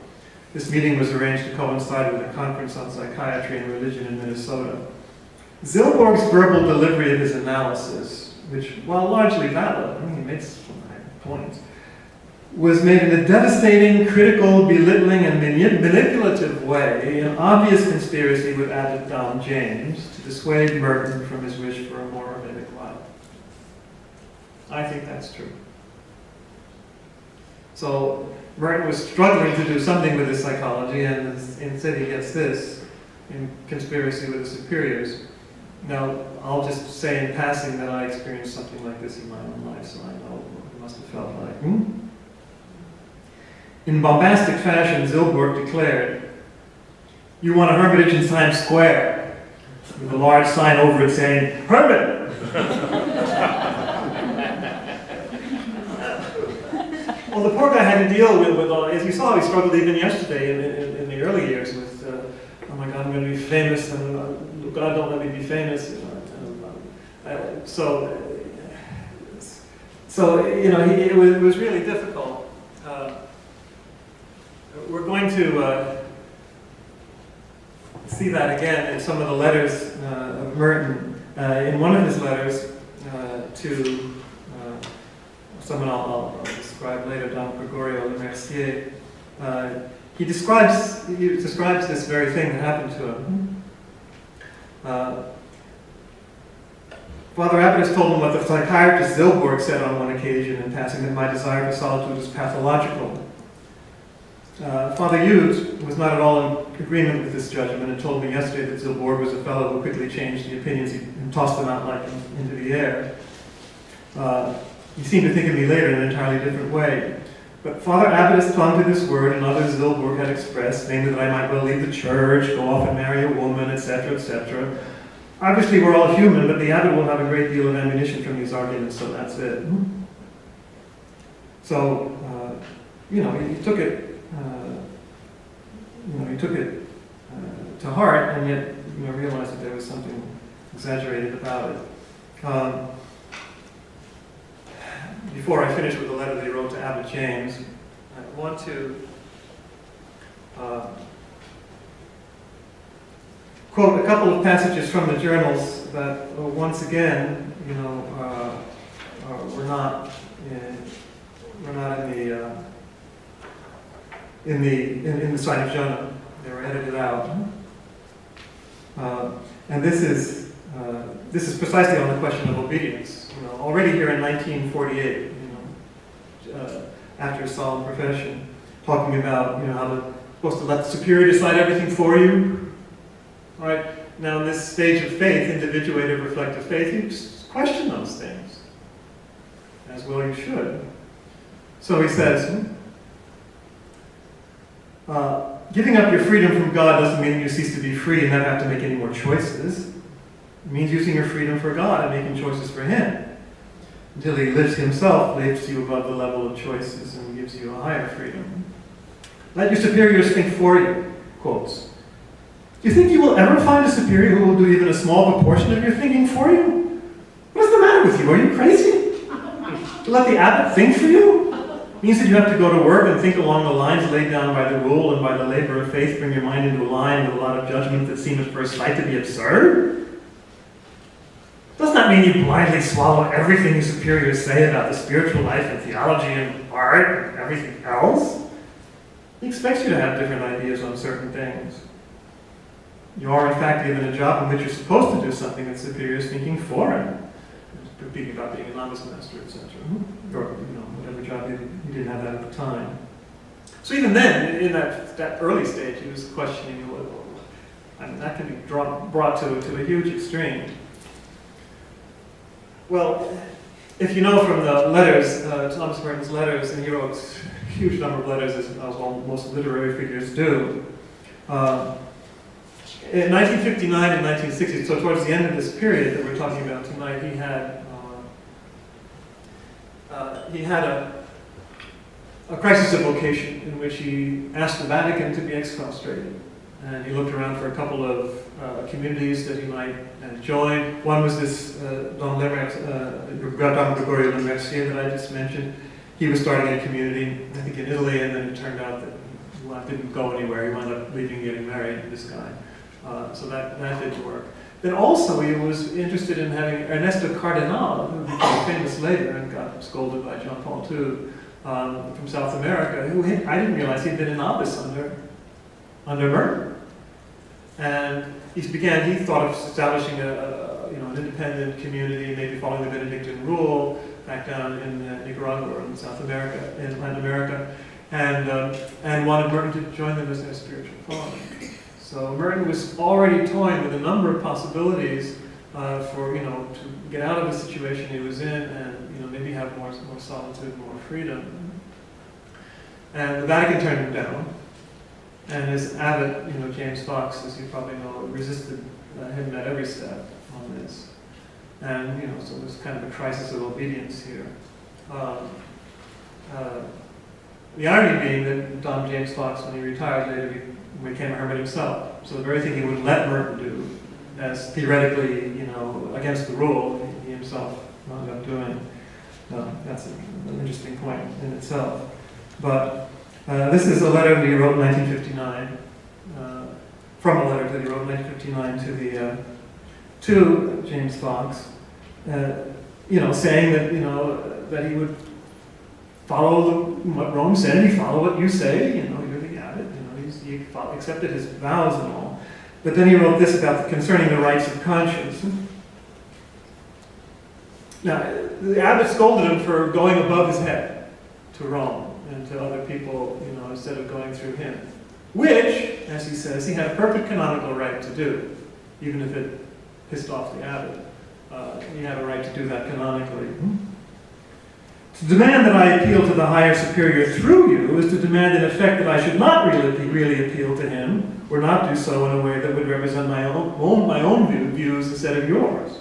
This meeting was arranged to coincide with a conference on psychiatry and religion in Minnesota. Zilborg's verbal delivery of his analysis, which, while largely valid, he makes some points, was made in a devastating, critical, belittling, and manipulative way, an obvious conspiracy with Abbot Dom James to dissuade Merton from his wish for a more hermetic life. I think that's true. So Merton was struggling to do something with his psychology, and instead he gets this, in conspiracy with his superiors. Now, I'll just say in passing that I experienced something like this in my own life, so I know what it must have felt like. In bombastic fashion, Zilborg declared, "You want a hermitage in Times Square," with a large sign over it saying, "Hermit!" Well, the poor guy had to deal with as you saw, he struggled even yesterday in the early years with, oh my God, I'm going to be famous, and God, don't let me be famous. It was really difficult. We're going to see that again in some of the letters of Merton. In one of his letters to someone I'll describe later, Don Gregorio Le Mercier, he describes this very thing that happened to him. Father Abbot told him what the psychiatrist Zilborg said on one occasion in passing, that my desire for solitude is pathological. Father Hughes was not at all in agreement with this judgment and told me yesterday that Zilborg was a fellow who quickly changed the opinions and tossed them out like into the air. He seemed to think of me later in an entirely different way. But Father Abbot clung to this word and others Zilborg had expressed, namely that I might well leave the church, go off and marry a woman, etc., etc. Obviously, we're all human, but the abbot will have a great deal of ammunition from these arguments, so that's it. So, he took it. He took it to heart, and yet realized that there was something exaggerated about it. Before I finish with the letter that he wrote to Abbot James, I want to quote a couple of passages from the journals that, once again, we're not in the sign of Jonah. They were edited out, and this is precisely on the question of obedience. Already here in 1948, after solemn profession, talking about how they're supposed to let the superior decide everything for you. All right. Now, in this stage of faith, individuative, reflective faith, you question those things, as well you should. So he says, giving up your freedom from God doesn't mean you cease to be free and never have to make any more choices. It means using your freedom for God and making choices for Him, until He Himself lifts you above the level of choices and gives you a higher freedom. Let your superiors think for you, quotes. Do you think you will ever find a superior who will do even a small proportion of your thinking for you? What's the matter with you? Are you crazy? To let the abbot think for you? It means that you have to go to work and think along the lines laid down by the rule, and by the labor of faith bring your mind into a line with a lot of judgment that seem at first sight to be absurd? Does that mean you blindly swallow everything your superiors say about the spiritual life and theology and art and everything else? He expects you to have different ideas on certain things. You are, in fact, given a job in which you're supposed to do something that superiors thinking foreign. Speaking about being a novice master, etc. Or, whatever job you didn't have that at the time. So even then, in that early stage, he was questioning, that can be brought to a huge extreme. Well, if you know from the letters, Thomas Merton's letters, and he wrote a huge number of letters, as most literary figures do. In 1959 and 1960, so towards the end of this period that we're talking about tonight, he had a crisis of vocation in which he asked the Vatican to be exculpated. And he looked around for a couple of communities that he might join. One was this Don Gregorio Lemercier that I just mentioned. He was starting a community, I think in Italy, and then it turned out that he didn't go anywhere. He wound up leaving and getting married to this guy. So that didn't work. Then also he was interested in having Ernesto Cardenal, who became famous later and got scolded by John Paul II, from South America, who I didn't realize he'd been an novice under Merton. And he thought of establishing an independent community, maybe following the Benedictine rule, back down in Nicaragua or in South America, in Latin America, and wanted Merton to join them as their spiritual father. So Merton was already toying with a number of possibilities to get out of the situation he was in and maybe have more solitude, more freedom. And the Vatican turned him down. And his abbot, James Fox, as you probably know, resisted him at every step on this. And so there's kind of a crisis of obedience here. The irony being that Dom James Fox, when he retired later, he became a hermit himself. So the very thing he wouldn't let Merton do, as theoretically, against the rule, he himself wound up doing. That's an interesting point in itself. But this is a letter that he wrote in 1959, from a letter that he wrote in 1959 to James Fox, saying that that he would follow what Rome said, and he follow what you say. You're the abbot. He accepted his vows and all. But then he wrote this about concerning the rights of conscience. Now, the abbot scolded him for going above his head to Rome and to other people, instead of going through him. Which, as he says, he had a perfect canonical right to do, even if it pissed off the abbot. He had a right to do that canonically. To demand that I appeal to the higher superior through you is to demand in effect that I should not really appeal to him, or not do so in a way that would represent my own views instead of yours.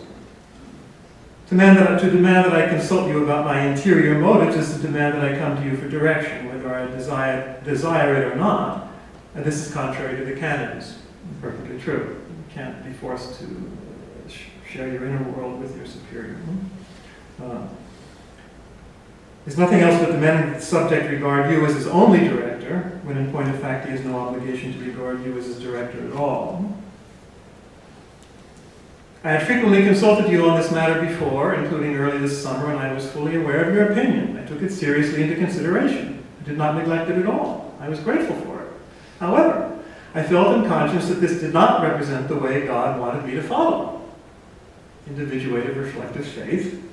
To demand that I consult you about my interior motives is to demand that I come to you for direction, whether I desire it or not. And this is contrary to the canons. Perfectly true. You can't be forced to share your inner world with your superior. There's nothing else but demanding that the subject regard you as his only director, when in point of fact he has no obligation to regard you as his director at all. I had frequently consulted you on this matter before, including early this summer, and I was fully aware of your opinion. I took it seriously into consideration. I did not neglect it at all. I was grateful for it. However, I felt in conscience that this did not represent the way God wanted me to follow individuated reflective faith,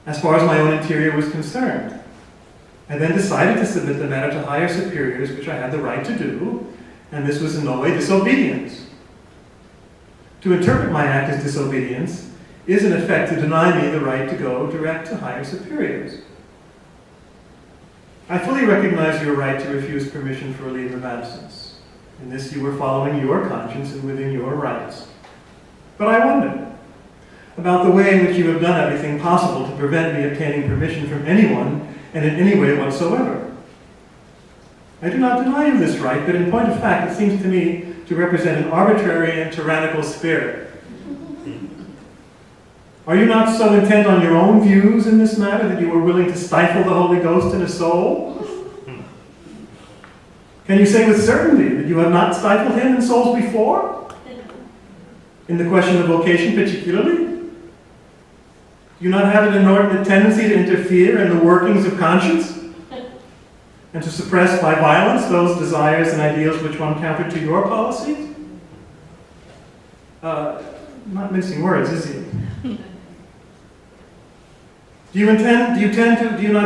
as far as my own interior was concerned. I then decided to submit the matter to higher superiors, which I had the right to do, and this was in no way disobedience. To interpret my act as disobedience is in effect to deny me the right to go direct to higher superiors. I fully recognize your right to refuse permission for a leave of absence. In this you were following your conscience and within your rights. But I wonder about the way in which you have done everything possible to prevent me obtaining permission from anyone and in any way whatsoever. I do not deny you this right, but in point of fact, it seems to me to represent an arbitrary and tyrannical spirit. Are you not so intent on your own views in this matter that you are willing to stifle the Holy Ghost in a soul? Can you say with certainty that you have not stifled him in souls before? In the question of vocation particularly? Do you not have an inordinate tendency to interfere in the workings of conscience? And to suppress by violence those desires and ideals which run counter to your policies? Not mincing words, is he? Do you not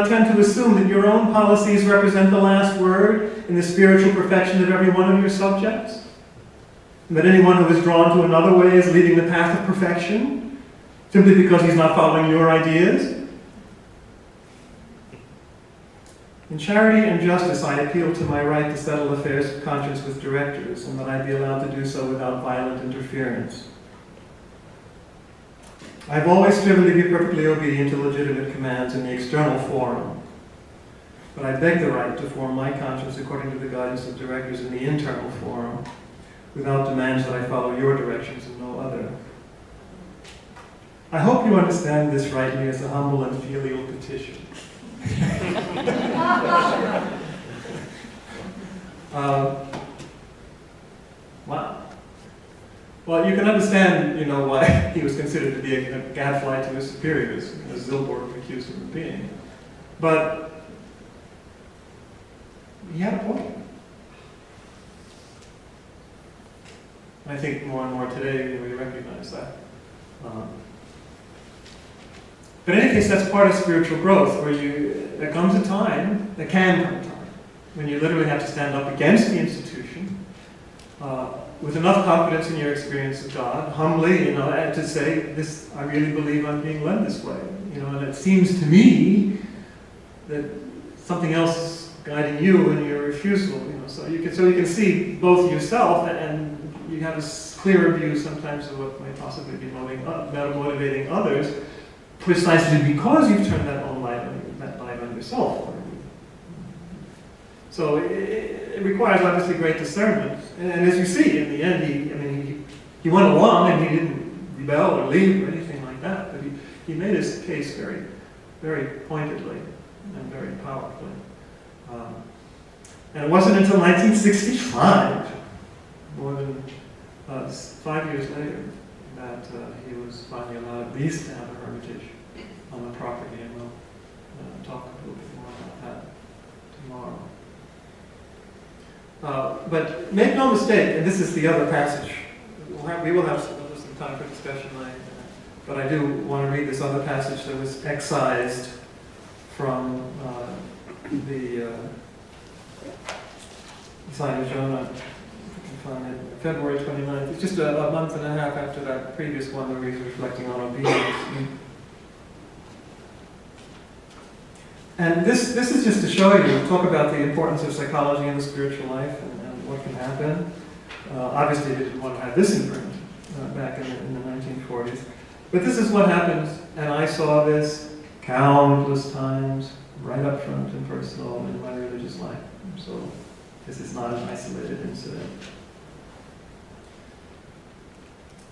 tend to assume that your own policies represent the last word in the spiritual perfection of every one of your subjects? And that anyone who is drawn to another way is leaving the path of perfection simply because he's not following your ideas? In charity and justice, I appeal to my right to settle affairs of conscience with directors, and that I be allowed to do so without violent interference. I have always striven to be perfectly obedient to legitimate commands in the external forum, but I beg the right to form my conscience according to the guidance of directors in the internal forum, without demands that I follow your directions and no other. I hope you understand this rightly as a humble and filial petition. Wow. Well, you can understand, why he was considered to be a gadfly to his superiors, as Zilborg accused him of being. But he had a point. I think more and more today we recognize that. But in any case, that's part of spiritual growth, where there comes a time, there can come a time, when you literally have to stand up against the institution, with enough confidence in your experience of God, humbly, and to say, "This, I really believe I'm being led this way." And it seems to me that something else is guiding you in your refusal. So you can see both yourself, and you have a clearer view sometimes of what might possibly be motivating others, precisely because you've turned that light on yourself. So it requires obviously great discernment, and as you see, in the end, he went along and he didn't rebel or leave or anything like that, but he made his case very, very pointedly and very powerfully. And it wasn't until 1965, more than 5 years later, that he was finally allowed at least to have a hermitage on the property, and we'll talk a little bit more about that tomorrow. But make no mistake, and this is the other passage. We will have some time for discussion later, but I do want to read this other passage that was excised from the sign of Jonah. February 29th. It's just a month and a half after that previous one where he's reflecting on obedience. And this is just to show you, talk about the importance of psychology in the spiritual life and what can happen. Obviously, they didn't want to have this in print back in the 1940s. But this is what happens, and I saw this countless times, right up front and personal in my religious life. So this is not an isolated incident.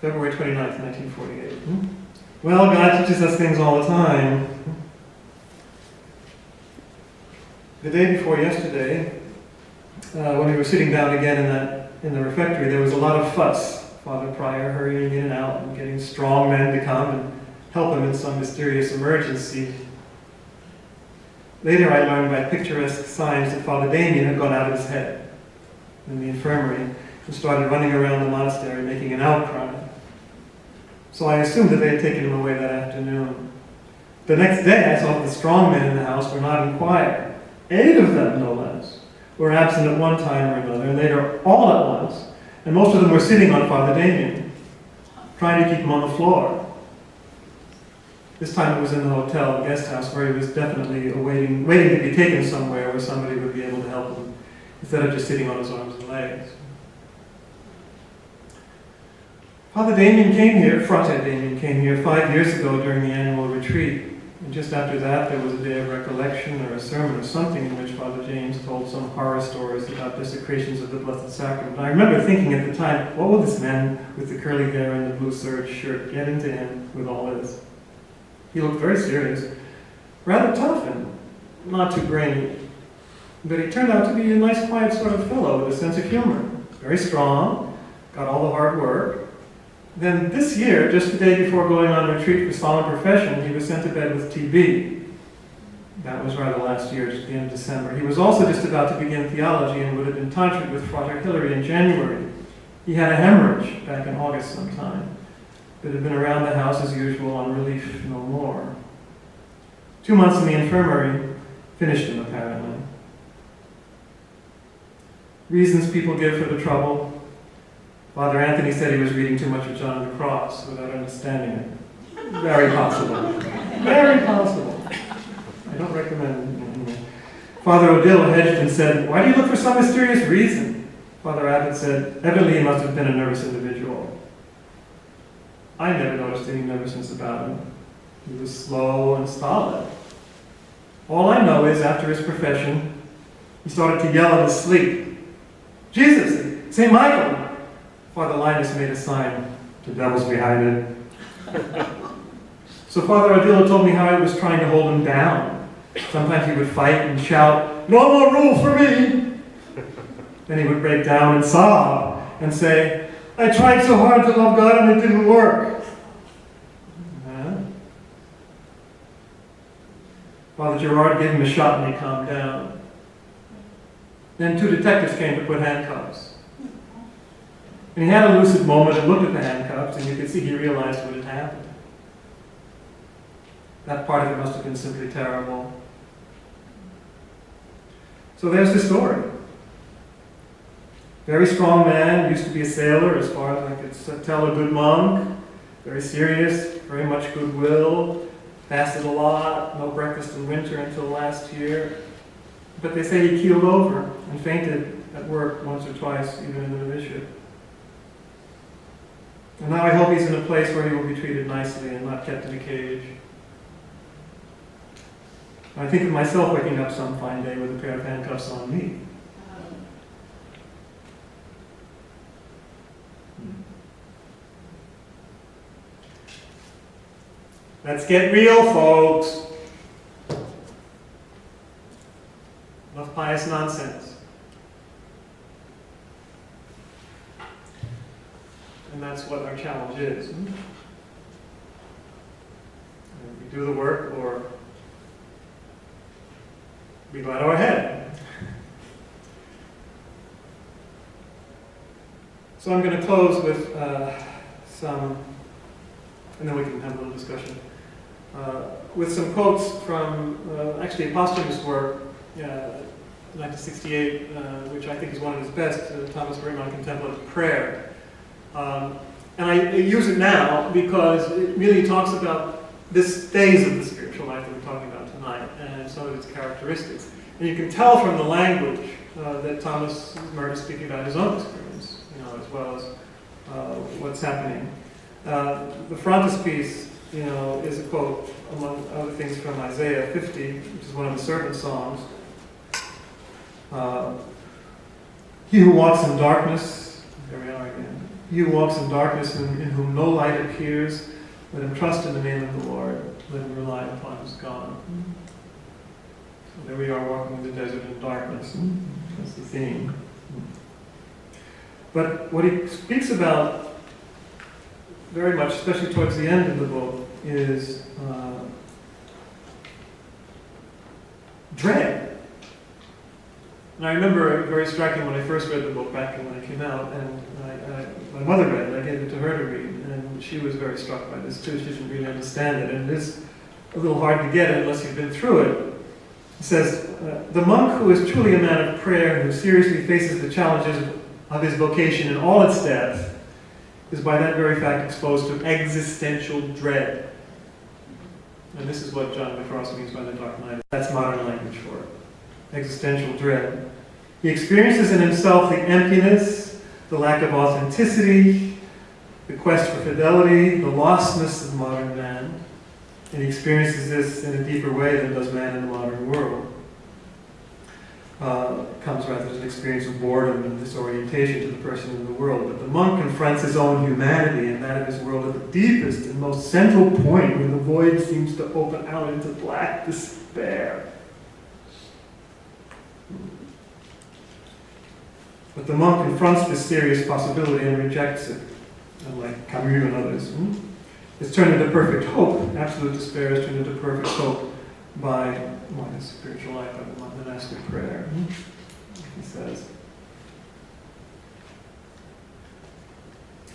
February 29th, 1948. Well, God teaches us things all the time. The day before yesterday, when we were sitting down again in the refectory, there was a lot of fuss. Father Prior hurrying in and out and getting strong men to come and help him in some mysterious emergency. Later I learned by picturesque signs that Father Damien had gone out of his head in the infirmary and started running around the monastery making an outcry. So I assumed that they had taken him away that afternoon. The next day I saw that the strong men in the house were not in choir. 8 of them, no less, were absent at one time or another, and later all at once. And most of them were sitting on Father Damien, trying to keep him on the floor. This time it was in the hotel guest house where he was definitely waiting to be taken somewhere where somebody would be able to help him instead of just sitting on his arms and legs. Father Damien came here, Frate Damien came here 5 years ago during the annual retreat. And just after that, there was a day of recollection or a sermon or something in which Father James told some horror stories about desecrations of the Blessed Sacrament. And I remember thinking at the time, what will this man with the curly hair and the blue serge shirt get into him with all this? He looked very serious, rather tough and not too brainy. But he turned out to be a nice, quiet sort of fellow with a sense of humor. Very strong, got all the hard work. Then this year, just the day before going on retreat for solemn profession, he was sent to bed with TB. That was rather last year, just the end of December. He was also just about to begin theology and would have been tonsured with Frater Hilary in January. He had a hemorrhage back in August sometime, but had been around the house as usual on relief no more. 2 months in the infirmary finished him, apparently. Reasons people give for the trouble. Father Anthony said he was reading too much of John of the Cross without understanding it. Very possible. Very possible. I don't recommend it. Father Odile hedged and said, "Why do you look for some mysterious reason?" Father Abbott said, "Evidently he must have been a nervous individual." I never noticed any nervousness about him. He was slow and stolid. All I know is after his profession, he started to yell in his sleep, "Jesus! St. Michael!" Father Linus made a sign, "The devil's behind it." So Father Odile told me how he was trying to hold him down. Sometimes he would fight and shout, "No more rule for me!" Then he would break down and sob and say, "I tried so hard to love God and it didn't work." Father Gerard gave him a shot and he calmed down. Then 2 detectives came to put handcuffs. And he had a lucid moment and looked at the handcuffs, and you could see he realized what had happened. That part of it must have been simply terrible. So there's the story. Very strong man, used to be a sailor as far as I could tell, a good monk, very serious, very much goodwill, fasted a lot, no breakfast in winter until last year. But they say he keeled over and fainted at work once or twice, even in the novitiate. And now I hope he's in a place where he will be treated nicely and not kept in a cage. I think of myself waking up some fine day with a pair of handcuffs on me. Let's get real, folks. Enough pious nonsense. And that's what our challenge is. We do the work or we go out of our head. So I'm going to close with some, and then we can have a little discussion, with some quotes from actually a posthumous work, 1968, which I think is one of his best, Thomas Merton on Contemplative Prayer. And I use it now because it really talks about this phase of the spiritual life that we're talking about tonight and some of its characteristics. And you can tell from the language that Thomas Merton is speaking about his own experience, as well as what's happening. The frontispiece, is a quote, among other things, from Isaiah 50, which is one of the servant songs. He who walks in darkness, there we are again. He who walks in darkness, in whom no light appears, let him trust in the name of the Lord. Let him rely upon his God. So there we are, walking in the desert in darkness. That's the theme. But what he speaks about very much, especially towards the end of the book, is dread. And I remember very striking when I first read the book back when it came out, and my mother read it, I gave it to her to read, and she was very struck by this too. She didn't really understand it, and it is a little hard to get it unless you've been through it. It says, the monk who is truly a man of prayer and who seriously faces the challenges of his vocation in all its depth is by that very fact exposed to existential dread. And this is what John McCross means by the dark night. That's modern language for it. Existential dread. He experiences in himself the emptiness, the lack of authenticity, the quest for fidelity, the lostness of modern man. And he experiences this in a deeper way than does man in the modern world. Comes rather as an experience of boredom and disorientation to the person in the world. But the monk confronts his own humanity and that of his world at the deepest and most central point where the void seems to open out into black despair. But the monk confronts this serious possibility and rejects it, unlike Camus and others. It's turned into perfect hope. Absolute despair is turned into perfect hope by the spiritual life, by the monastic prayer. He says,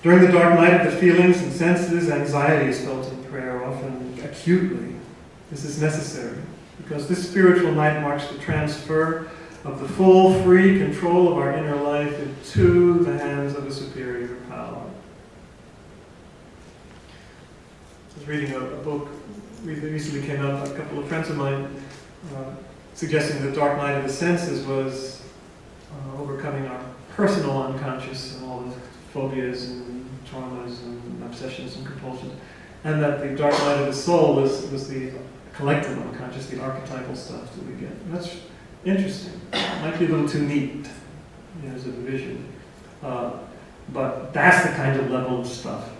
during the dark night of the feelings and senses, anxiety is felt in prayer, often acutely. This is necessary, because this spiritual night marks the transfer of the full, free control of our inner life into the hands of a superior power. I was reading a book that recently came out by a couple of friends of mine, suggesting the dark night of the senses was overcoming our personal unconscious and all the phobias and traumas and obsessions and compulsions, and that the dark night of the soul was the collective unconscious, the archetypal stuff that we get. And that's interesting. Might be a little too neat as a division, but that's the kind of level of stuff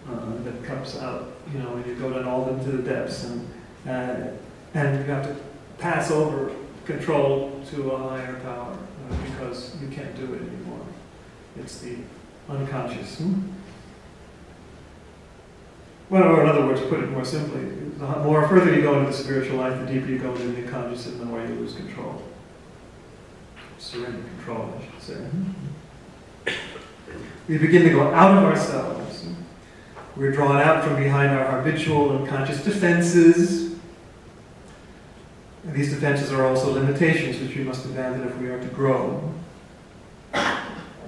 that comes out. When you go down all into the depths, and you have to pass over control to a higher power because you can't do it anymore. It's the unconscious. Well, or in other words, put it more simply, the more further you go into the spiritual life, the deeper you go into the unconscious, and the more you lose control. Surrender control, I should say. We begin to go out of ourselves. We're drawn out from behind our habitual unconscious defenses. And these defenses are also limitations which we must abandon if we are to grow.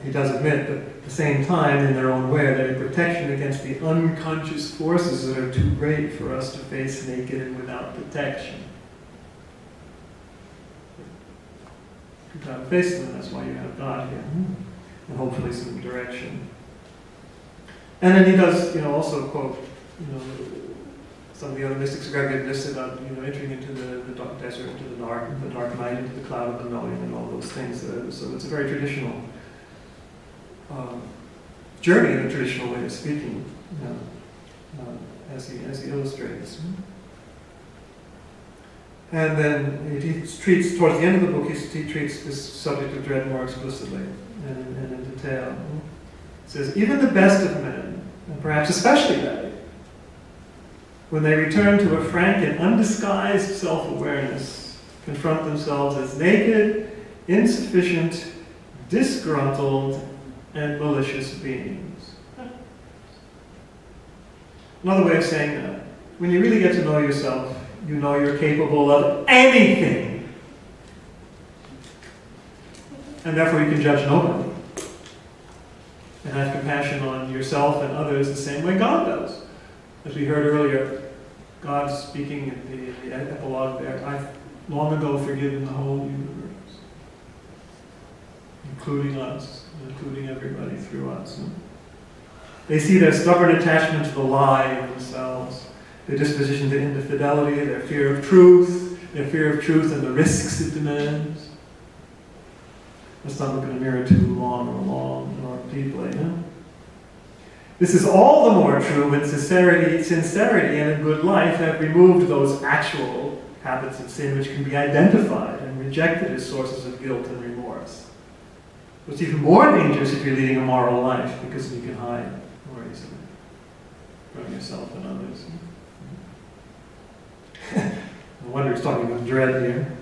He does admit that at the same time, in their own way, they're a protection against the unconscious forces that are too great for us to face naked and without protection. You've got to face them, that's why you have God here. And hopefully some direction. And then he does, also quote, some of the other mystics of Gregory mystics about, entering into the dark desert, into the dark night, into the cloud of unknowing, and all those things. So it's a very traditional journey in a traditional way of speaking, as he illustrates. And then he treats, towards the end of the book, he treats this subject of dread more explicitly and in detail. He says, even the best of men, and perhaps especially they, when they return to a frank and undisguised self-awareness, confront themselves as naked, insufficient, disgruntled, and malicious beings. Another way of saying that, when you really get to know yourself, you know you're capable of anything. And therefore you can judge nobody. And have compassion on yourself and others the same way God does. As we heard earlier, God speaking in the epilogue there, I've long ago forgiven the whole universe, including us, including everybody through us. They see their stubborn attachment to the lie in themselves, their disposition to infidelity, their fear of truth and the risks it demands. Let's not look in the mirror too long or long or deeply. This is all the more true when sincerity and a good life have removed those actual habits of sin which can be identified and rejected as sources of guilt and remorse. It's even more dangerous if you're leading a moral life, because you can hide more easily from yourself and others. No wonder he's talking about dread here.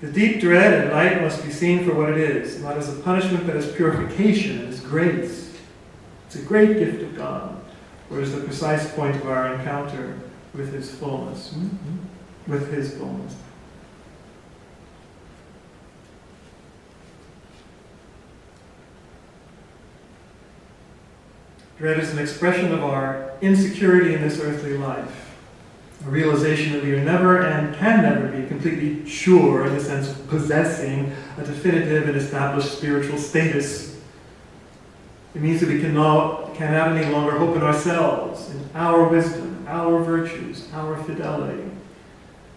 The deep dread at night must be seen for what it is, not as a punishment, but as purification and as grace. It's a great gift of God, or is the precise point of our encounter with His fullness. With His fullness. Dread is an expression of our insecurity in this earthly life, a realization that we are never and can never be completely sure in the sense of possessing a definitive and established spiritual status. It means that we cannot any longer hope in ourselves, in our wisdom, our virtues, our fidelity.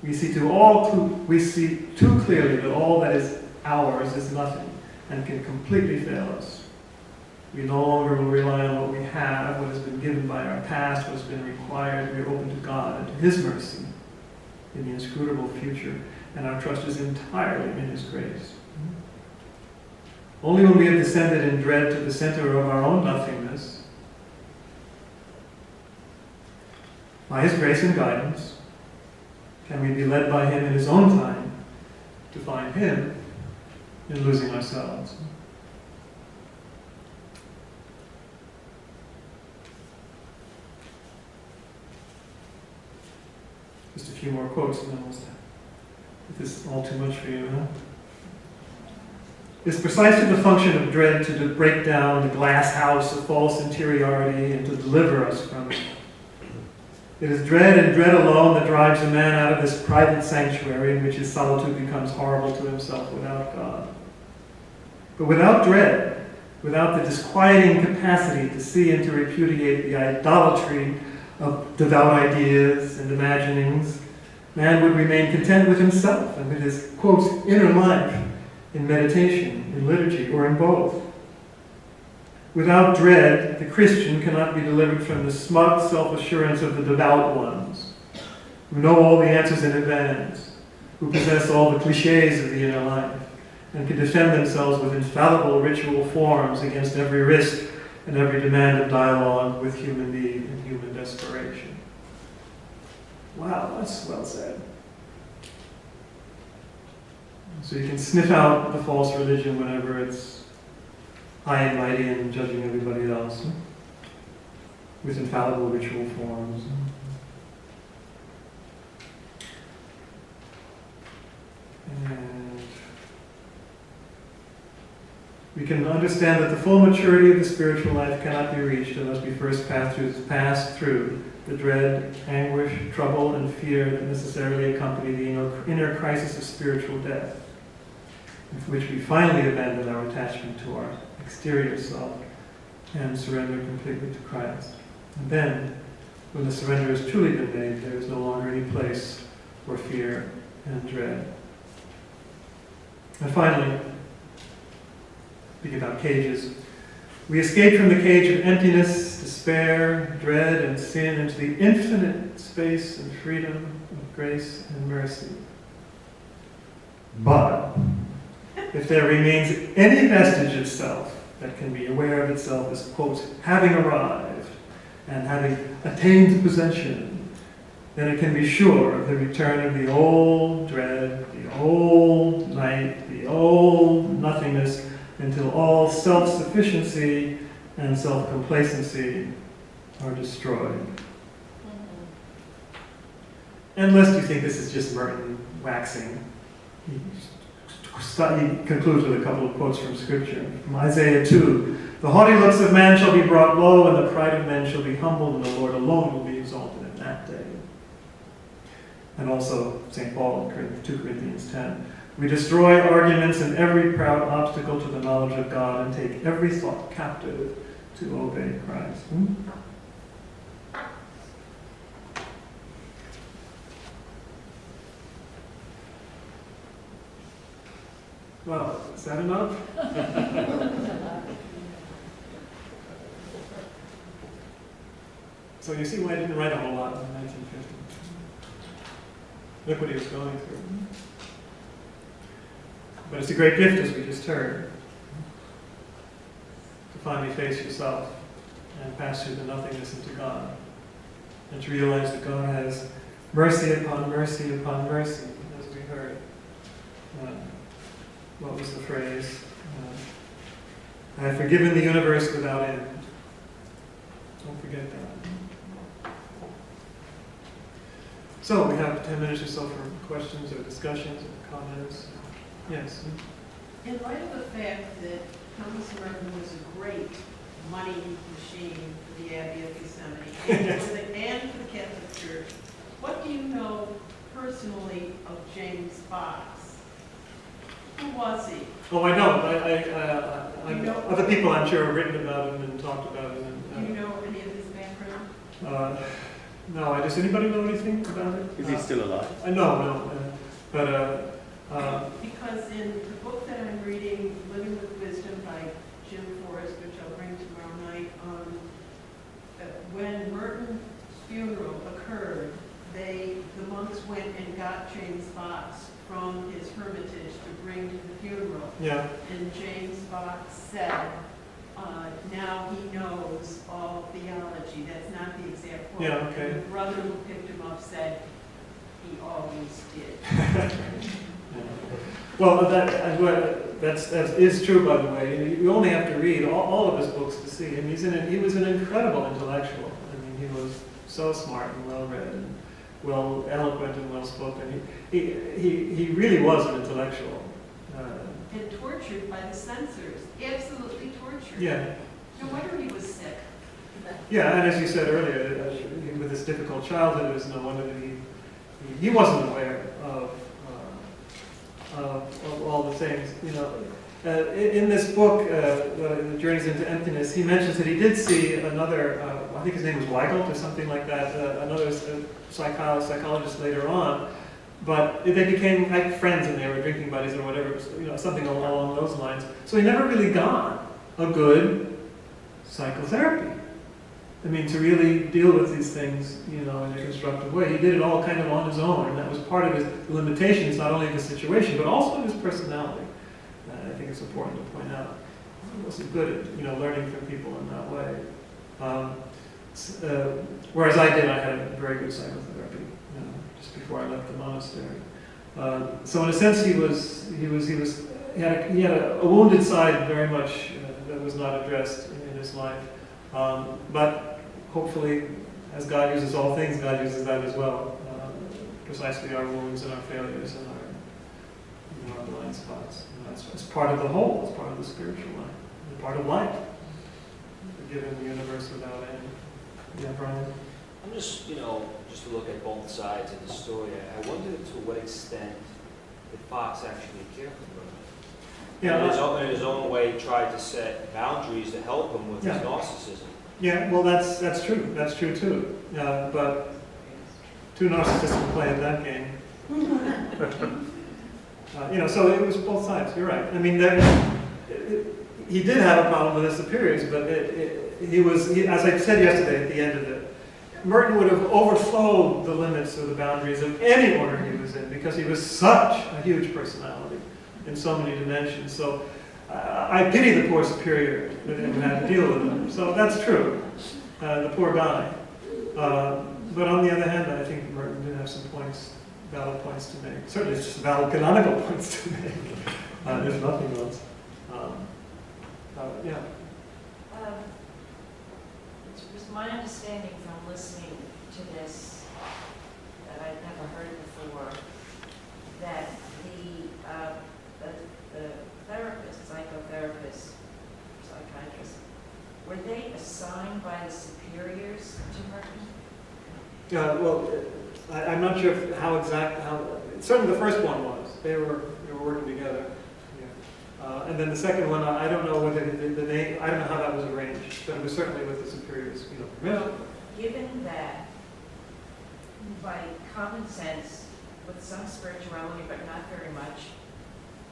We see too clearly that all that is ours is nothing and can completely fail us. We no longer will rely on what we have, what has been given by our past, what has been required. We are open to God and to His mercy in the inscrutable future, and our trust is entirely in His grace. Only when we have descended in dread to the center of our own nothingness, by His grace and guidance, can we be led by Him in His own time to find Him in losing ourselves. Just a few more quotes and then we'll stop. If this is all too much for you, huh? It's precisely the function of dread to break down the glass house of false interiority and to deliver us from it. It is dread and dread alone that drives a man out of this private sanctuary in which his solitude becomes horrible to himself without God. But without dread, without the disquieting capacity to see and to repudiate the idolatry of devout ideas and imaginings, man would remain content with himself and with his, quote, inner life in meditation, in liturgy, or in both. Without dread, the Christian cannot be delivered from the smug self-assurance of the devout ones, who know all the answers in advance, who possess all the cliches of the inner life, and can defend themselves with infallible ritual forms against every risk and every demand of dialogue with human need and human desperation. Wow, that's well said. So you can sniff out the false religion whenever it's high and mighty and judging everybody else with infallible ritual forms. And we can understand that the full maturity of the spiritual life cannot be reached unless we first pass through the dread, anguish, trouble, and fear that necessarily accompany the inner crisis of spiritual death, with which we finally abandon our attachment to our exterior self and surrender completely to Christ. And then, when the surrender has truly been made, there is no longer any place for fear and dread. And finally, speaking about cages, we escape from the cage of emptiness, despair, dread, and sin into the infinite space and freedom of grace and mercy. But if there remains any vestige of self that can be aware of itself as, quote, having arrived and having attained possession, then it can be sure of the return of the old dread, the old night, the old nothingness, until all self-sufficiency and self-complacency are destroyed. And lest you think this is just Merton waxing, he concludes with a couple of quotes from Scripture. From Isaiah 2, "The haughty looks of man shall be brought low, and the pride of men shall be humbled, and the Lord alone will be exalted in that day." And also St. Paul in 2 Corinthians 10, "We destroy arguments and every proud obstacle to the knowledge of God, and take every thought captive to obey Christ." Well, is that enough? So you see why I didn't write a whole lot in 1950. Look what he was going through. But it's a great gift, as we just heard, to finally face yourself and pass through the nothingness into God, and to realize that God has mercy upon mercy upon mercy, as we heard. What was the phrase? I have forgiven the universe without end. Don't forget that. So we have 10 minutes or so for questions or discussions or comments. Yes? In light of the fact that Thomas Merton was a great money machine for the Abbey of Yosemite and for the Catholic Church. What do you know personally of James Fox? Who was he? Oh, I know. You know- Other people, I'm sure, have written about him and talked about him. Do you know any of his background? No, does anybody know anything about it? Is he still alive? No. Because in the book that I'm reading, Living with Wisdom by Jim Forrest, which I'll bring tomorrow night, when Merton's funeral occurred, the monks went and got James Fox from his hermitage to bring to the funeral. Yeah. And James Fox said, now he knows all theology. That's not the exact quote. Yeah, okay. And the brother who picked him up said, he always did. Well, that is true, by the way. You only have to read all of his books to see him. He was an incredible intellectual. I mean, he was so smart and well-read and eloquent and well-spoken. He really was an intellectual. And tortured by the censors. Absolutely tortured. Yeah. No wonder he was sick. Yeah, and as you said earlier, with his difficult childhood, it was no wonder that he wasn't aware of all the things. You know, in this book, The Journeys into Emptiness, he mentions that he did see another, I think his name was Weigelt or something like that, another psychologist later on, but they became like friends and they were drinking buddies or whatever, you know, something along those lines. So he never really got a good psychotherapy. I mean, to really deal with these things, you know, in a constructive way. He did it all kind of on his own, and that was part of his limitations, not only of his situation, but also of his personality. I think it's important to point out. He wasn't good at, you know, learning from people in that way. Whereas I did, I had a very good psychotherapy, you know, just before I left the monastery. So in a sense, he had a wounded side very much that was not addressed in his life. But hopefully, as God uses all things, God uses that as well. Precisely our wounds and our failures and our blind spots. You know, it's part of the whole. It's part of the spiritual life. It's part of life. Forgiving the universe without end. Yeah, Brian? I'm just, to look at both sides of the story, I wonder to what extent did Fox actually care for Merton? Yeah, In his own way, tried to set boundaries to help him with his narcissism. Yeah, well, that's true. That's true too. But two narcissists can play at that game. So it was both sides. You're right. I mean, he did have a problem with his superiors, but as I said yesterday at the end of it, Merton would have overflowed the limits or the boundaries of any order he was in because he was such a huge personality in so many dimensions. So I pity the poor superior who had to deal with him. So that's true, the poor guy. But on the other hand, I think Merton did have some valid points to make. Certainly, it's just valid canonical points to make. There's nothing else. Yeah. It was my understanding from listening to this that I'd never heard before that the therapists, psychotherapists, psychiatrists, were they assigned by the superiors to Merton? Well, I'm not sure how certainly the first one was. They were working together. Yeah. And then the second one, I don't know whether the name, I don't know how that was arranged, but it was certainly with the superiors, Well, given that, by common sense, with some spirituality, but not very much,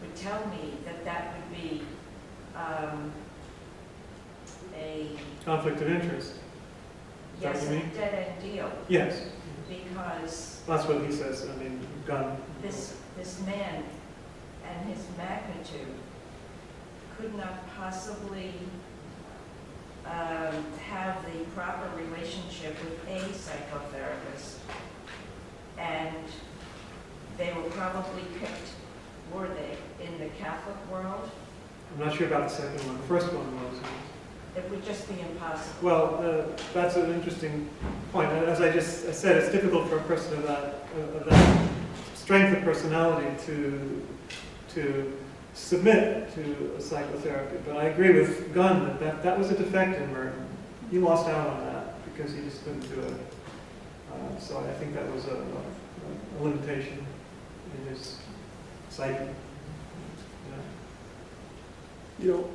would tell me that would be a conflict of interest. yes, what you a mean? dead-end deal. Yes. Because That's what he says. I mean, gun. this man and his magnitude could not possibly have the proper relationship with a psychotherapist, and they were probably picked, were they, in the Catholic world? I'm not sure about the second one. The first one was. It would just be impossible. Well, that's an interesting point. As I just said, it's difficult for a person of that strength of personality to submit to psychotherapy. But I agree with Gunn that was a defect in Merton. He lost out on that because he just couldn't do it. So I think that was a limitation in his psyche. You know,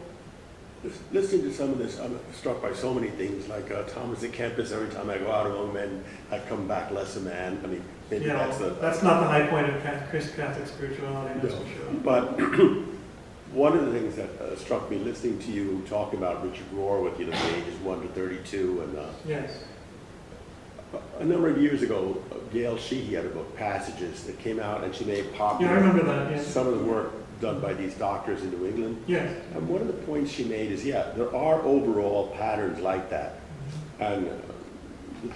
listening to some of this, I'm struck by so many things, like Thomas à Kempis, every time I go out among men, I come back less a man. I mean, maybe that's not the high point of Catholic spirituality, that's no. for sure. But one of the things that struck me listening to you talk about Richard Rohr with, you know, the ages 1 to 32, and yes. a number of years ago, Gail Sheehy had a book, Passages, that came out, and she made popular Yeah, I remember that, yes. some of the work done by these doctors in New England. Yes. And one of the points she made is, yeah, there are overall patterns like that. And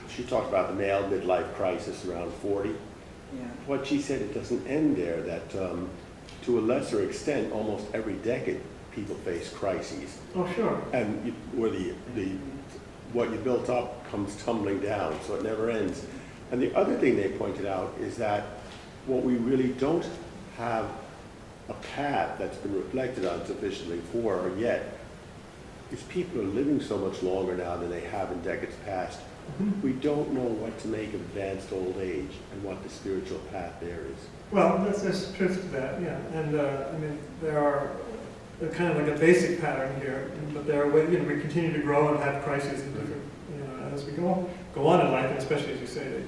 she talked about the male midlife crisis around 40. Yeah. What she said, it doesn't end there, that to a lesser extent, almost every decade, people face crises. Oh, sure. And where what you built up comes tumbling down, so it never ends. And the other thing they pointed out is that what we really don't have a path that's been reflected on sufficiently for or yet is people are living so much longer now than they have in decades past. We don't know what to make of advanced old age and what the spiritual path there is. Well, there's truth to that, yeah. And I mean, there are kind of like a basic pattern here, but there are ways, you know, we continue to grow and have crises in different, you know, as we go on in life, and especially as you say,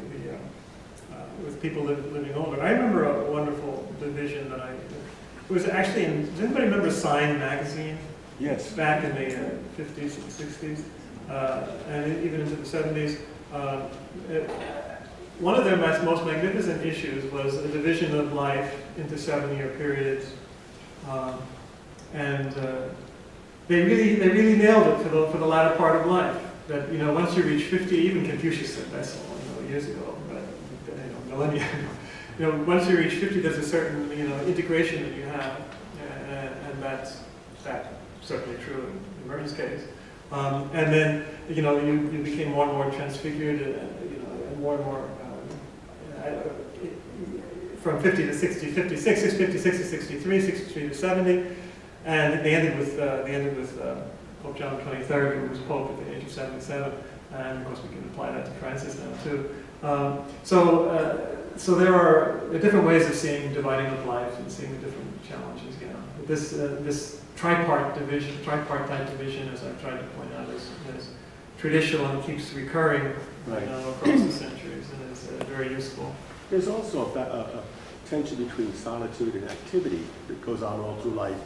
with people living older. I remember a wonderful division that it was actually in, does anybody remember Sign magazine? Yes. Back in the 50s and 60s, and even into the 70s. One of their most magnificent issues was a division of life into 7-year periods. And they really nailed it for the latter part of life. That, you know, once you reach 50, even Confucius said that years ago, but millennia ago. You know, once you reach 50, there's a certain, you know, integration that you have, and that's certainly true in Merton's case. And then, you know, you became more and more transfigured, and more and more from 50 to 60, 56 to 63, 63 to 70, and they ended with Pope John XXIII, who was Pope at the age of 77, and of course we can apply that to Francis now too. So there are different ways of seeing dividing up life and seeing the different challenges. You know, this tripartite division, as I've tried to point out, is traditional and keeps recurring across the centuries, and is very useful. There's also a tension between solitude and activity that goes on all through life.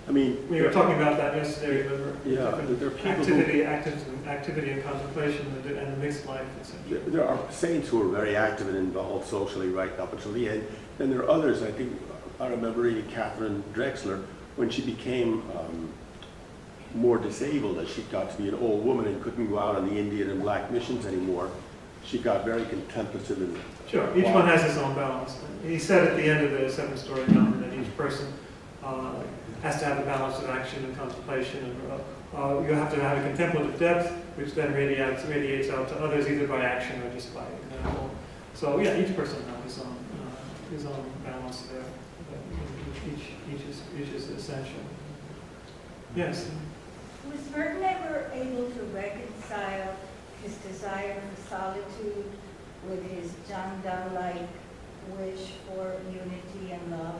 I mean, we were talking about that yesterday. Remember? Yeah, there are people activity and contemplation, and the mixed life. There are saints who are very active and involved socially right up until the end. Then there are others. I remember reading Catherine Drexler when she became more disabled, as she got to be an old woman and couldn't go out on the Indian and black missions anymore. She got very contemplative and sure. Each one has its own balance. He said at the end of the 7-story mountain that each person has to have a balance of action and contemplation. And, you have to have a contemplative depth, which then radiates out to others either by action or just by example. So yeah, each person has his own balance there. Each is essential. Yes. Was Merton ever able to reconcile his desire for solitude with his John Donne-like wish for unity and love?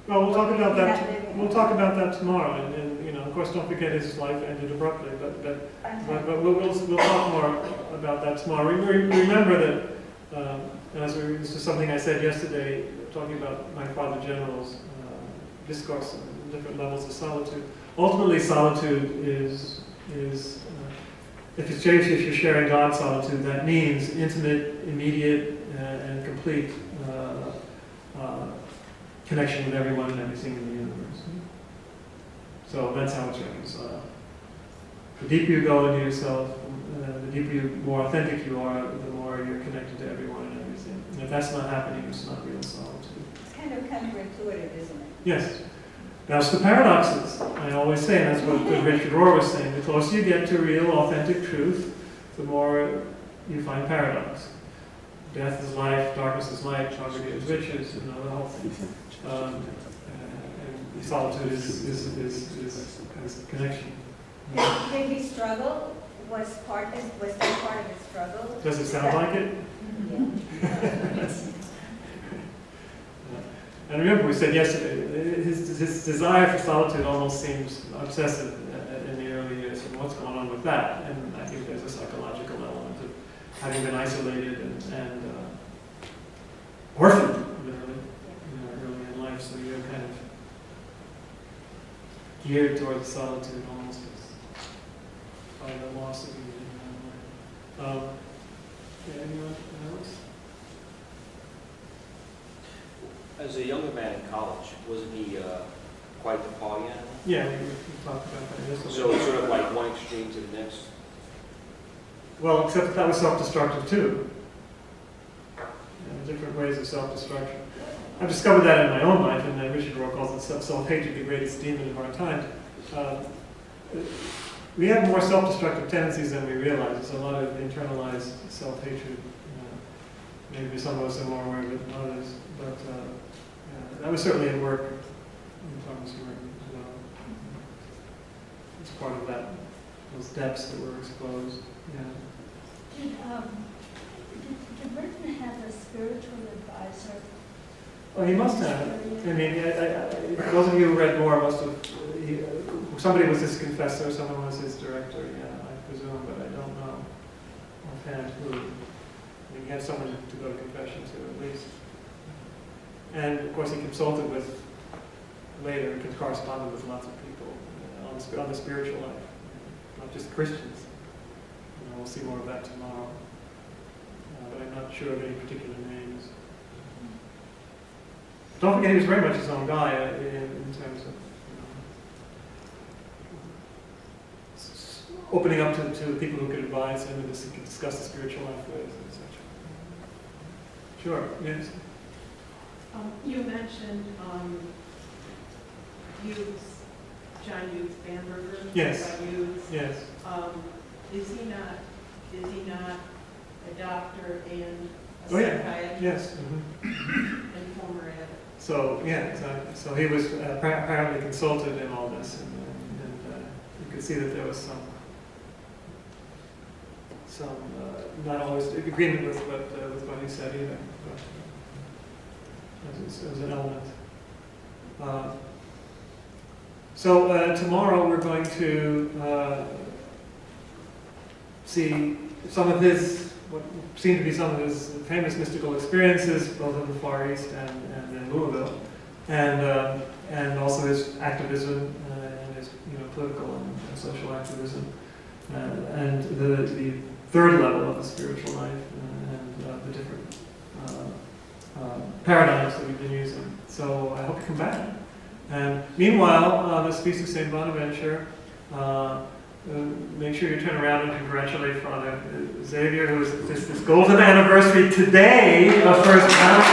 Well, we'll talk about that. We'll talk about that tomorrow, and you know, of course, don't forget his life ended abruptly. But we'll talk more about that tomorrow. Remember that this is something I said yesterday, talking about my Father General's discourse on different levels of solitude. Ultimately, solitude is if you're sharing God's solitude, that means intimate, immediate, and complete connection with everyone and everything in the universe. So that's how it's reconciled. The deeper you go into yourself, the more authentic you are, the more you're connected to everyone and everything. And if that's not happening, it's not real solitude. It's kind of counterintuitive, isn't it? Yes. That's the paradoxes. I always say, and that's what Richard Rohr was saying, the closer you get to real, authentic truth, the more you find paradox. Death is life, darkness is light, poverty is riches, the whole thing. solitude is connection. Did he struggle? Was that part of his struggle? Does it sound like it? Yeah. And remember, we said yesterday, his desire for solitude almost seems obsessive in the early years, and what's going on with that? And I think there's a psychological element of having been isolated and orphaned, literally, early in life, so you're kind of geared towards solitude almost by the loss of you. Anyone else? As a younger man in college, wasn't he quite the party animal? Yeah, we talked about that yesterday. So it's sort of like one extreme to the next? Well, except that was self-destructive too. Different ways of self-destruction. I've discovered that in my own life, and Richard Rohr calls it self-hatred, the greatest demon of our time. We have more self-destructive tendencies than we realize. There's a lot of internalized self-hatred. Maybe some of us are more aware of it than others, but that was certainly at work in Thomas Merton as well. It's part of that, those depths that were exposed. Yeah. Did Merton have a spiritual advisor? Well, he must have. I mean, those of you who read more must have. Somebody was his confessor, someone was his director. Yeah, I presume, but I don't know offhand who. I mean, he had someone to go to confession to at least. And of course, he consulted with later, he corresponded with lots of people on the spiritual life, not just Christians. We'll see more of that tomorrow. But I'm not sure of any particular names. Don't forget, he was very much his own guy in terms of opening up to people who could advise him and he could discuss the spiritual life ways, etc. Sure, yes. You mentioned John Hughes Bamberger. Yes. Hughes. Yes. Is he not a doctor and a Oh, yeah. psychiatrist Yes. and former editor? So, yeah, exactly. So he was apparently consulted in all this, and you could see that there was some not always agreement with what he said either, but it was an element. So tomorrow we're going to see some of what seem to be some of his famous mystical experiences, both in the Far East and in Louisville, and also his activism and his political and social activism, and the third level of the spiritual life and the different paradigms that we've been using. So I hope you come back. And meanwhile, this Feast of St. Bonaventure, make sure you turn around and congratulate Father Xavier, who is this golden anniversary today of First Mass.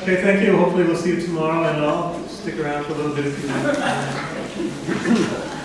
Okay, thank you. Hopefully we'll see you tomorrow, and I'll stick around for a little bit if you want.